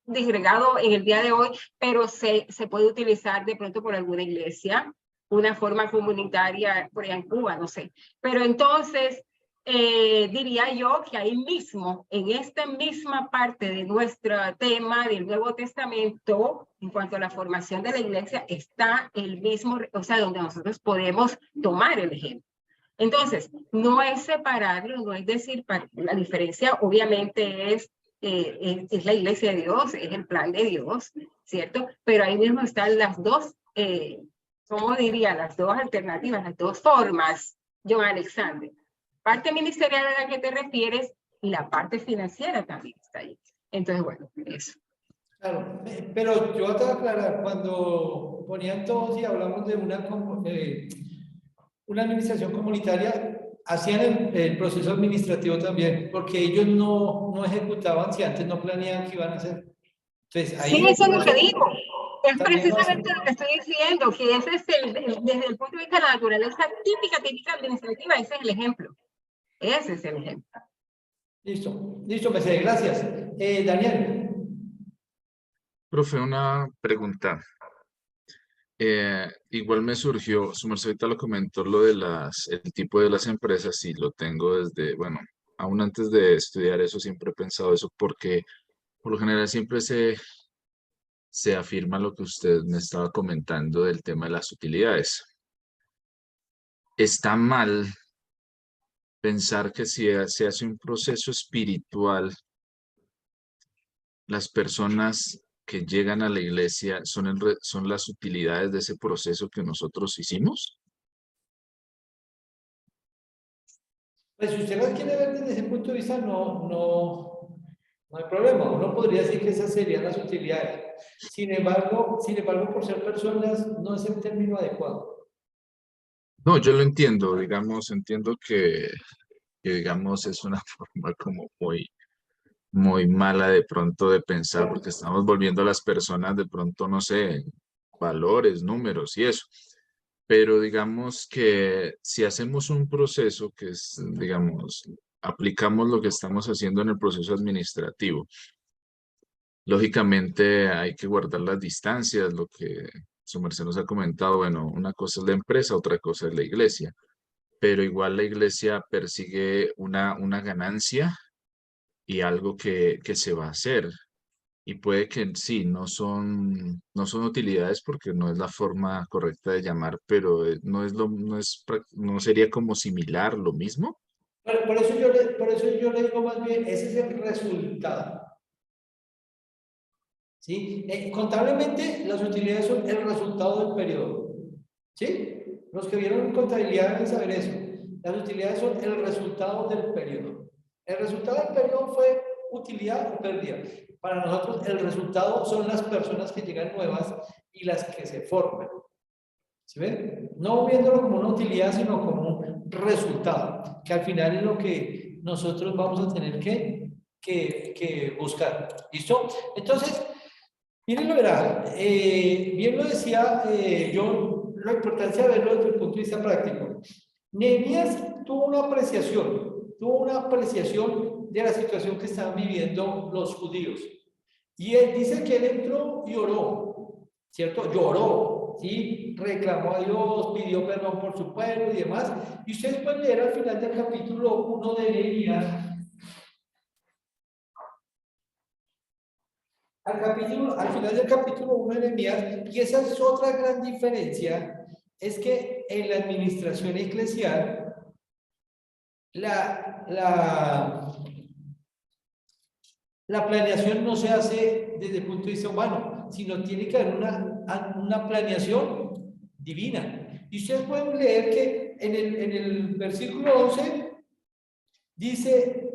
disgregado en el día de hoy, pero se puede utilizar de pronto por alguna iglesia, una forma comunitaria, por ejemplo, en Cuba, no sé. Pero entonces, diría yo que ahí mismo, en esta misma parte de nuestro tema del Nuevo Testamento, en cuanto a la formación de la iglesia, está el mismo, o sea, donde nosotros podemos tomar el ejemplo. Entonces, no es separarlo, no es decir, la diferencia obviamente es la iglesia de Dios, es el plan de Dios, ¿cierto? Pero ahí mismo están las dos, ¿cómo diría? Las dos alternativas, las dos formas, John Alexander. Parte ministerial a la que te refieres y la parte financiera también está ahí. Entonces, bueno, eso. Claro, pero yo te voy a aclarar, cuando ponían todos y hablamos de una administración comunitaria, hacían el proceso administrativo también, porque ellos no ejecutaban si antes no planeaban qué iban a hacer. Entonces, ahí sí, eso es lo que digo. Es también precisamente lo que estoy diciendo, que ese es desde el punto de vista de la naturaleza típica administrativa, ese es el ejemplo. Ese es el ejemplo. Listo, Mercedes, gracias. Daniel. Profe, una pregunta. Igual me surgió, su merced ahorita lo comentó, lo de el tipo de las empresas, y lo tengo desde, bueno, aún antes de estudiar eso siempre he pensado eso, porque por lo general siempre se afirma lo que usted me estaba comentando del tema de las utilidades. Está mal pensar que si se hace un proceso espiritual, las personas que llegan a la iglesia son las utilidades de ese proceso que nosotros hicimos. Pues si usted las quiere ver desde ese punto de vista, no hay problema. Uno podría decir que esas serían las utilidades. Sin embargo, por ser personas, no es el término adecuado. No, yo lo entiendo, digamos, entiendo que digamos es una forma como muy mala de pronto de pensar, porque estamos volviendo a las personas de pronto, no sé, valores, números y eso. Pero digamos que si hacemos un proceso que es, digamos, aplicamos lo que estamos haciendo en el proceso administrativo, lógicamente hay que guardar las distancias, lo que su merced nos ha comentado. Bueno, una cosa es la empresa, otra cosa es la iglesia, pero igual la iglesia persigue una ganancia y algo que se va a hacer. Y puede que sí, no son utilidades porque no es la forma correcta de llamar, pero no sería como similar lo mismo. Por eso yo le digo más bien, ese es el resultado. ¿Sí? Contablemente, las utilidades son el resultado del periodo. ¿Sí? Los que vieron contabilidad deben saber eso. Las utilidades son el resultado del periodo. El resultado del periodo fue utilidad o pérdida. Para nosotros, el resultado son las personas que llegan nuevas y las que se forman. ¿Sí ven? No viéndolo como una utilidad, sino como un resultado, que al final es lo que nosotros vamos a tener que buscar. ¿Listo? Entonces, miren, verá, bien lo decía yo, la importancia de verlo desde el punto de vista práctico. Nehemías tuvo una apreciación de la situación que estaban viviendo los judíos. Y él dice que él entró y oró, ¿cierto? Lloró, ¿sí? Reclamó a Dios, pidió perdón por su pueblo y demás. Y ustedes pueden leer al final del capítulo 1 de Nehemías. Al final del capítulo 1 de Nehemías, y esa es otra gran diferencia, es que en la administración eclesial, la planeación no se hace desde el punto de vista humano, sino tiene que haber una planeación divina. Y ustedes pueden leer que en el versículo 11 dice,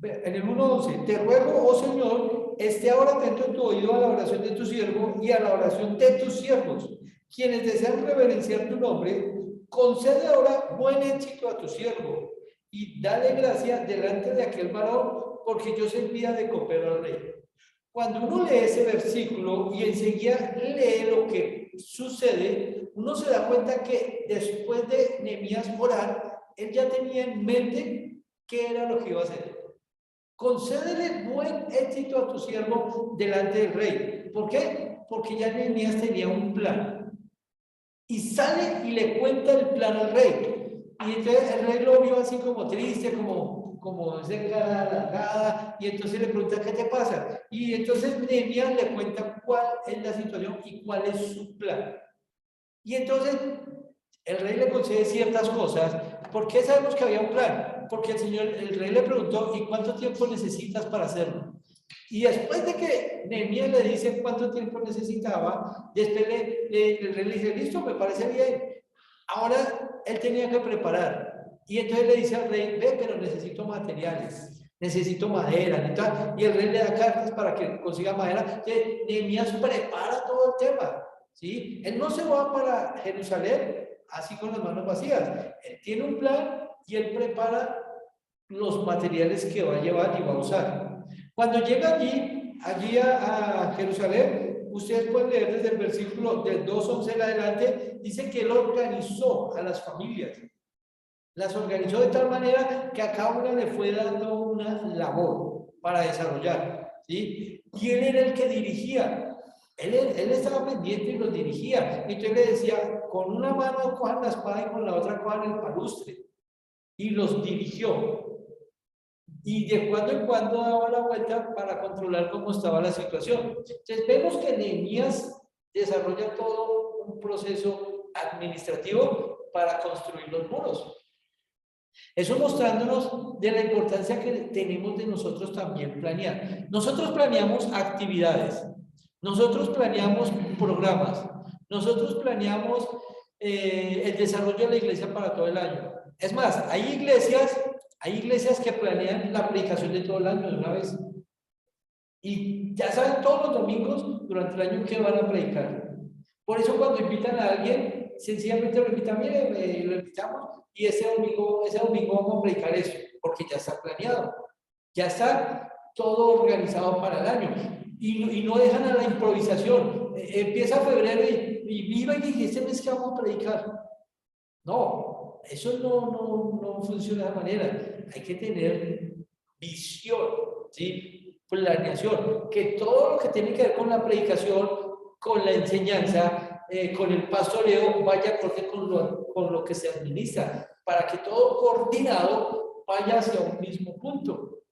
en el 1:11, te ruego, oh Señor, esté ahora atento en tu oído a la oración de tu siervo y a la oración de tus siervos, quienes desean reverenciar tu nombre. Concede ahora buen éxito a tu siervo y dale gracia delante de aquel varón, porque yo servía de copero al rey. Cuando uno lee ese versículo y enseguida lee lo que sucede, uno se da cuenta que después de Nehemías orar, él ya tenía en mente qué era lo que iba a hacer. Concédele buen éxito a tu siervo delante del rey. ¿Por qué? Porque ya Nehemías tenía un plan. Y sale y le cuenta el plan al rey. Y entonces el rey lo vio así como triste, como esa cara alargada, y entonces le pregunta, ¿qué te pasa? Y entonces Nehemías le cuenta cuál es la situación y cuál es su plan. Y entonces el rey le concede ciertas cosas. ¿Por qué sabemos que había un plan? Porque el rey le preguntó, ¿y cuánto tiempo necesitas para hacerlo? Y después de que Nehemías le dice cuánto tiempo necesitaba, después el rey le dice, listo, me parece bien. Ahora él tenía que preparar. Y entonces le dice al rey, ve, pero necesito materiales, necesito madera. Y el rey le da cartas para que consiga madera. Entonces Nehemías prepara todo el tema. ¿Sí? Él no se va para Jerusalén así con las manos vacías. Él tiene un plan y él prepara los materiales que va a llevar y va a usar. Cuando llega allí a Jerusalén, ustedes pueden leer desde el versículo del 2:11 en adelante, dice que él organizó a las familias. Las organizó de tal manera que a cada una le fue dando una labor para desarrollar. ¿Sí? Y él era el que dirigía. Él estaba pendiente y los dirigía. Entonces le decía, con una mano cojan la espada y con la otra cojan el palustre. Y los dirigió. Y de cuando en cuando daba la vuelta para controlar cómo estaba la situación. Entonces vemos que Nehemías desarrolla todo un proceso administrativo para construir los muros. Eso mostrándonos de la importancia que tenemos de nosotros también planear. Nosotros planeamos actividades, nosotros planeamos programas, nosotros planeamos el desarrollo de la iglesia para todo el año. Es más, hay iglesias que planean la predicación de todo el año de una vez. Y ya saben todos los domingos durante el año que van a predicar. Por eso cuando invitan a alguien, sencillamente lo invitan, mire, lo invitamos y ese domingo vamos a predicar eso, porque ya está planeado. Ya está todo organizado para el año. Y no dejan a la improvisación. Empieza febrero y viva y dije, este mes que vamos a predicar. No, eso no funciona de esa manera. Hay que tener visión, ¿sí? Planeación, que todo lo que tiene que ver con la predicación, con la enseñanza, con el pastoreo, vaya acorde con lo que se administra, para que todo coordinado vaya hacia un mismo punto.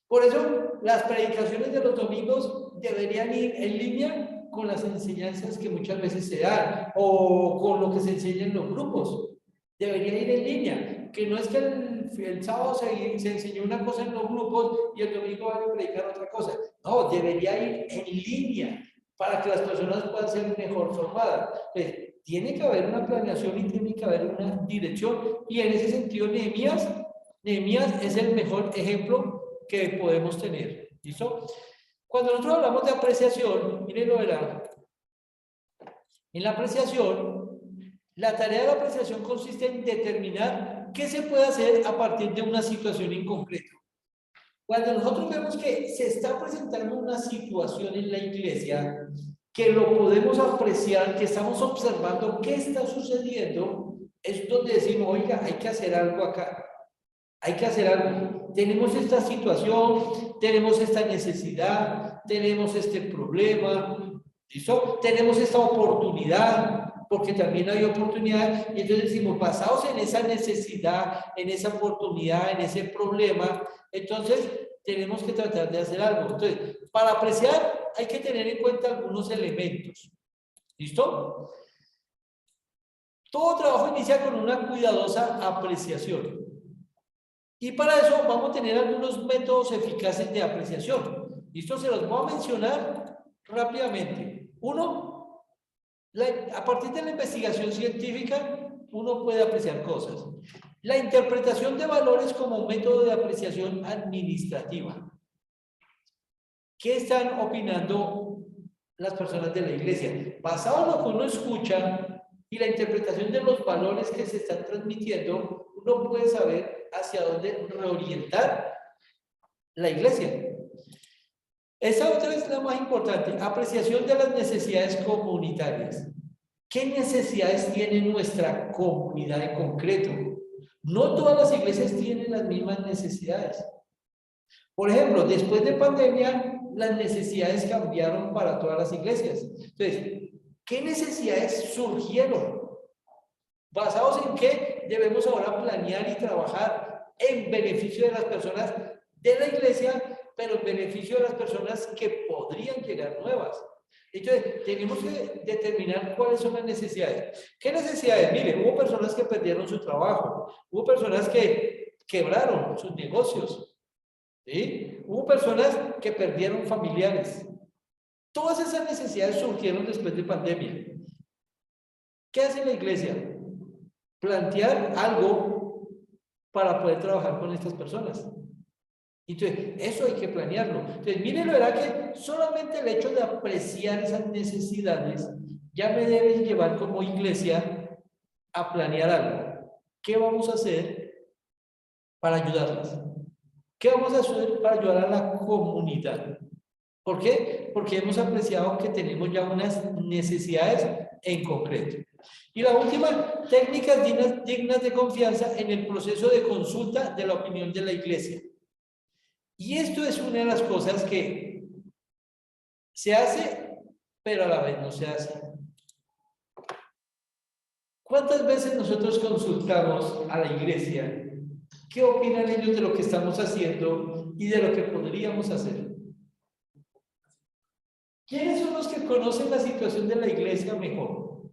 Por eso, las predicaciones de los domingos deberían ir en línea con las enseñanzas que muchas veces se dan, o con lo que se enseña en los grupos. Debería ir en línea, que no es que el sábado se enseñó una cosa en los grupos y el domingo van a predicar otra cosa. No, debería ir en línea para que las personas puedan ser mejor formadas. Entonces, tiene que haber una planeación y tiene que haber una dirección, y en ese sentido Nehemías es el mejor ejemplo que podemos tener. ¿Listo? Cuando nosotros hablamos de apreciación, miren, lo verán. En la apreciación, la tarea de la apreciación consiste en determinar qué se puede hacer a partir de una situación en concreto. Cuando nosotros vemos que se está presentando una situación en la iglesia, que lo podemos apreciar, que estamos observando qué está sucediendo, es donde decimos, oiga, hay que hacer algo acá. Hay que hacer algo. Tenemos esta situación, tenemos esta necesidad, tenemos este problema, ¿listo? Tenemos esta oportunidad, porque también hay oportunidad, y entonces decimos, basados en esa necesidad, en esa oportunidad, en ese problema, entonces tenemos que tratar de hacer algo. Entonces, para apreciar hay que tener en cuenta algunos elementos. ¿Listo? Todo trabajo inicia con una cuidadosa apreciación. Y para eso vamos a tener algunos métodos eficaces de apreciación. ¿Listo? Se los voy a mencionar rápidamente. Uno, a partir de la investigación científica, uno puede apreciar cosas. La interpretación de valores como método de apreciación administrativa. ¿Qué están opinando las personas de la iglesia? Basado en lo que uno escucha y la interpretación de los valores que se están transmitiendo, uno puede saber hacia dónde reorientar la iglesia. Esa otra es la más importante, apreciación de las necesidades comunitarias. ¿Qué necesidades tiene nuestra comunidad en concreto? No todas las iglesias tienen las mismas necesidades. Por ejemplo, después de pandemia, las necesidades cambiaron para todas las iglesias. Entonces, ¿qué necesidades surgieron? ¿Basados en qué debemos ahora planear y trabajar en beneficio de las personas de la iglesia, pero en beneficio de las personas que podrían llegar nuevas? Entonces, tenemos que determinar cuáles son las necesidades. ¿Qué necesidades? Mire, hubo personas que perdieron su trabajo, hubo personas que quebraron sus negocios, ¿sí? Hubo personas que perdieron familiares. Todas esas necesidades surgieron después de pandemia. ¿Qué hace la iglesia? Plantear algo para poder trabajar con estas personas. Entonces, eso hay que planearlo. Entonces, miren, verá que solamente el hecho de apreciar esas necesidades ya me debe llevar como iglesia a planear algo. ¿Qué vamos a hacer para ayudarlas? ¿Qué vamos a hacer para ayudar a la comunidad? ¿Por qué? Porque hemos apreciado que tenemos ya unas necesidades en concreto. Y la última, técnicas dignas de confianza en el proceso de consulta de la opinión de la iglesia. Y esto es una de las cosas que se hace, pero a la vez no se hace. ¿Cuántas veces nosotros consultamos a la iglesia? ¿Qué opinan ellos de lo que estamos haciendo y de lo que podríamos hacer? ¿Quiénes son los que conocen la situación de la iglesia mejor?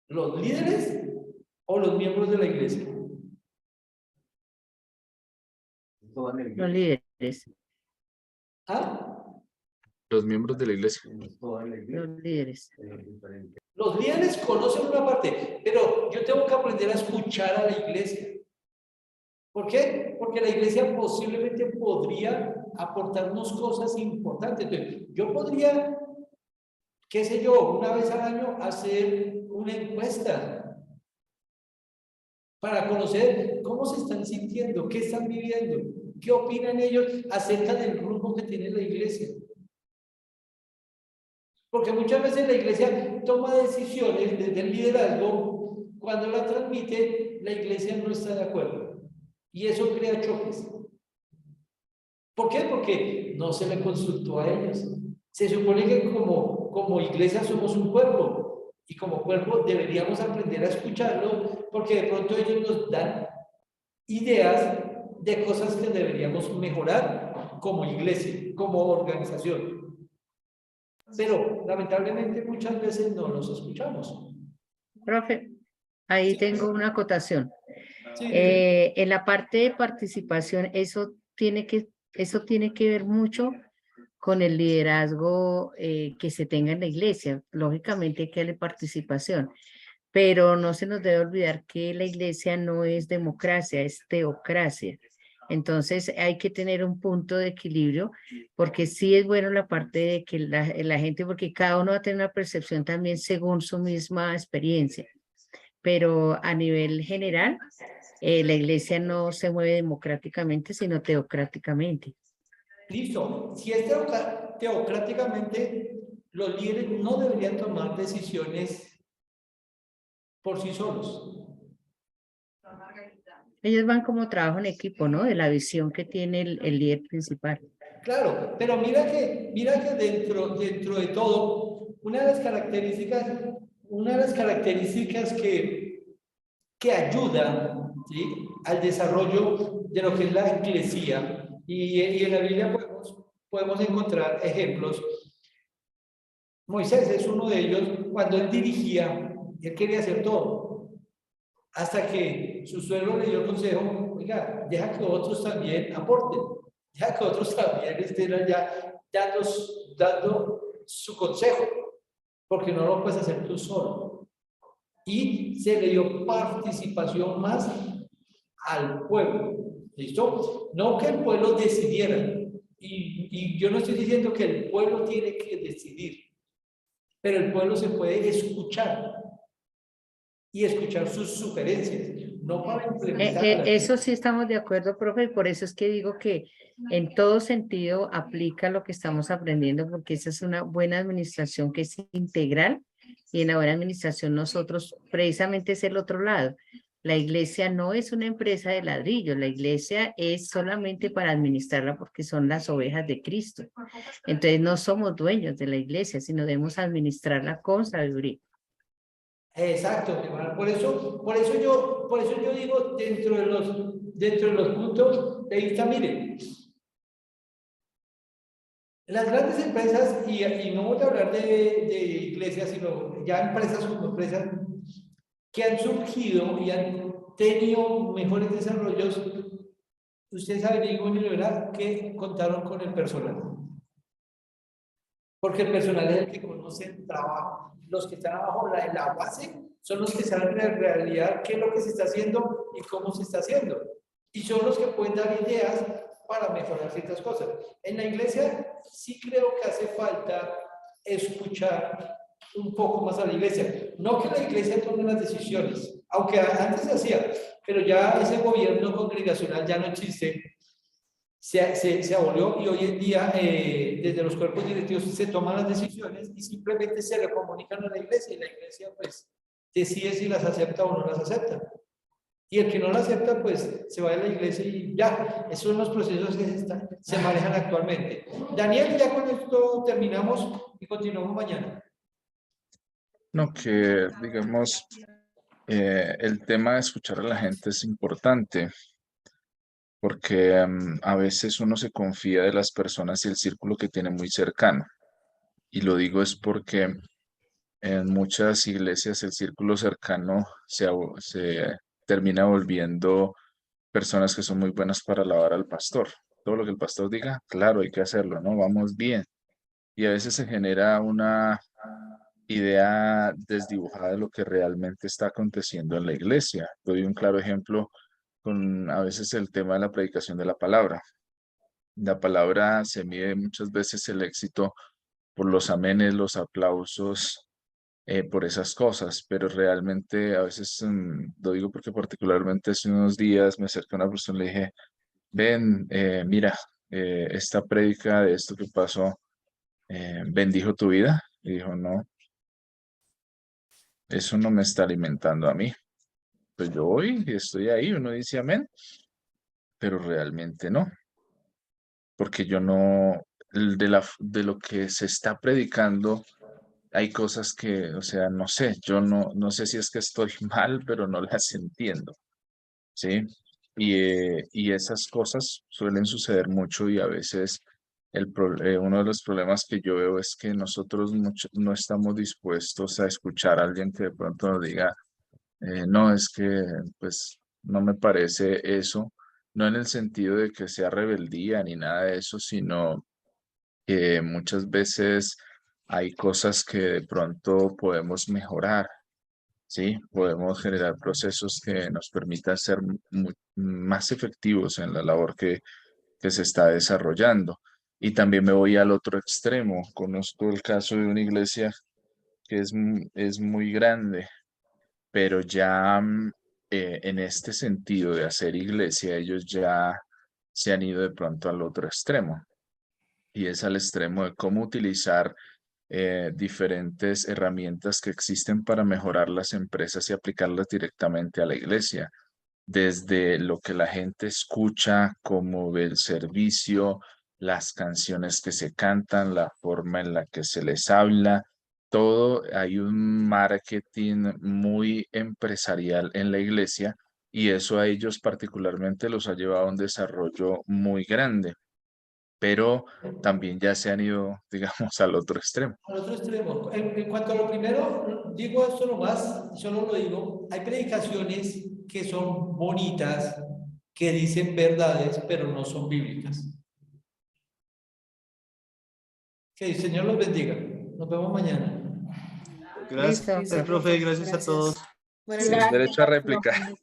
¿Los líderes o los miembros de la iglesia? Los líderes. ¿Ah? Los miembros de la iglesia. Los líderes. Los líderes conocen una parte, pero yo tengo que aprender a escuchar a la iglesia. ¿Por qué? Porque la iglesia posiblemente podría aportarnos cosas importantes. Entonces, yo podría, qué sé yo, una vez al año hacer una encuesta para conocer cómo se están sintiendo, qué están viviendo, qué opinan ellos acerca del rumbo que tiene la iglesia. Porque muchas veces la iglesia toma decisiones desde el liderazgo, cuando la transmite, la iglesia no está de acuerdo. Y eso crea choques. ¿Por qué? Porque no se le consultó a ellos. Se supone que como iglesia somos un pueblo, y como pueblo deberíamos aprender a escucharlo, porque de pronto ellos nos dan ideas de cosas que deberíamos mejorar como iglesia, como organización. Pero lamentablemente muchas veces no los escuchamos. Profe, ahí tengo una acotación. Sí, En la parte de participación, eso tiene que ver mucho con el liderazgo que se tenga en la iglesia. Lógicamente hay que darle participación, pero no se nos debe olvidar que la iglesia no es democracia, es teocracia. Entonces hay que tener un punto de equilibrio, porque sí es bueno la parte de que la gente, porque cada uno va a tener una percepción también según su misma experiencia. Pero a nivel general, la iglesia no se mueve democráticamente, sino teocráticamente. Listo. Si es teocráticamente, los líderes no deberían tomar decisiones por sí solos. Ellos van como trabajo en equipo, ¿no? De la visión que tiene el líder principal. Claro, pero mira que dentro de todo, una de las características que ayuda, ¿sí?, al desarrollo de lo que es la iglesia, y en la Biblia podemos encontrar ejemplos. Moisés es uno de ellos. Cuando él dirigía, él quería hacer todo, hasta que su suegro le dio el consejo: oiga, deja que otros también aporten, deja que otros también estén allá dando su consejo, porque no lo puedes hacer tú solo. Y se le dio participación más al pueblo. ¿Listo? No que el pueblo decidiera. Y yo no estoy diciendo que el pueblo tiene que decidir, pero el pueblo se puede escuchar y escuchar sus sugerencias. no para implementar. Eso sí estamos de acuerdo, profe, y por eso es que digo que en todo sentido aplica lo que estamos aprendiendo, porque esa es una buena administración que es integral, y en la buena administración nosotros precisamente es el otro lado. La iglesia no es una empresa de ladrillos, la iglesia es solamente para administrarla porque son las ovejas de Cristo. Entonces no somos dueños de la iglesia, sino debemos administrarla con sabiduría. Exacto, mi hermano. Por eso yo digo, dentro de los puntos de vista, miren, las grandes empresas, y no voy a hablar de iglesias, sino ya empresas como empresas que han surgido y han tenido mejores desarrollos, ustedes averiguan y verán que contaron con el personal. Porque el personal es el que conoce el trabajo. Los que están abajo en la base son los que saben en realidad qué es lo que se está haciendo y cómo se está haciendo. Y son los que pueden dar ideas para mejorar ciertas cosas. En la iglesia sí creo que hace falta escuchar un poco más a la iglesia. No que la iglesia tome las decisiones, aunque antes se hacía, pero ya ese gobierno congregacional ya no existe. Se abolió y hoy en día desde los cuerpos directivos se toman las decisiones y simplemente se le comunican a la iglesia y la iglesia pues decide si las acepta o no las acepta. Y el que no las acepta pues se va de la iglesia y ya. Esos son los procesos que se manejan actualmente. Daniel, ya con esto terminamos y continuamos mañana. No, que digamos, el tema de escuchar a la gente es importante porque a veces uno se confía de las personas y el círculo que tiene muy cercano. Y lo digo es porque en muchas iglesias el círculo cercano se termina volviendo personas que son muy buenas para alabar al pastor. Todo lo que el pastor diga, claro, hay que hacerlo, ¿no? Vamos bien. Y a veces se genera una idea desdibujada de lo que realmente está aconteciendo en la iglesia. Doy un claro ejemplo con a veces el tema de la predicación de la palabra. La palabra se mide muchas veces el éxito por los amenes, los aplausos, por esas cosas, pero realmente a veces, lo digo porque particularmente hace unos días me acerqué a una persona y le dije, ven, mira, esta prédica de esto que pasó, ¿bendijo tu vida? Y dijo, no, eso no me está alimentando a mí. Pues yo voy y estoy ahí, uno dice amén, pero realmente no, porque yo no, de lo que se está predicando, hay cosas que, o sea, no sé, yo no sé si es que estoy mal, pero no las entiendo, ¿sí? Y esas cosas suelen suceder mucho y a veces uno de los problemas que yo veo es que nosotros no estamos dispuestos a escuchar a alguien que de pronto nos diga, no, es que pues no me parece eso, no en el sentido de que sea rebeldía ni nada de eso, sino que muchas veces hay cosas que de pronto podemos mejorar, ¿sí? Podemos generar procesos que nos permitan ser más efectivos en la labor que se está desarrollando. Y también me voy al otro extremo. Conozco el caso de una iglesia que es muy grande, pero ya en este sentido de hacer iglesia, ellos ya se han ido de pronto al otro extremo. Y es al extremo de cómo utilizar diferentes herramientas que existen para mejorar las empresas y aplicarlas directamente a la iglesia, desde lo que la gente escucha, cómo ve el servicio, las canciones que se cantan, la forma en la que se les habla, todo. Hay un marketing muy empresarial en la iglesia y eso a ellos particularmente los ha llevado a un desarrollo muy grande, pero también ya se han ido, digamos, al otro extremo. Al otro extremo. En cuanto a lo primero, digo esto nomás, solo lo digo, hay predicaciones que son bonitas, que dicen verdades, pero no son bíblicas. Que el Señor los bendiga. Nos vemos mañana. Gracias, profe, gracias a todos. Buenas Sin noches. derecho a réplica.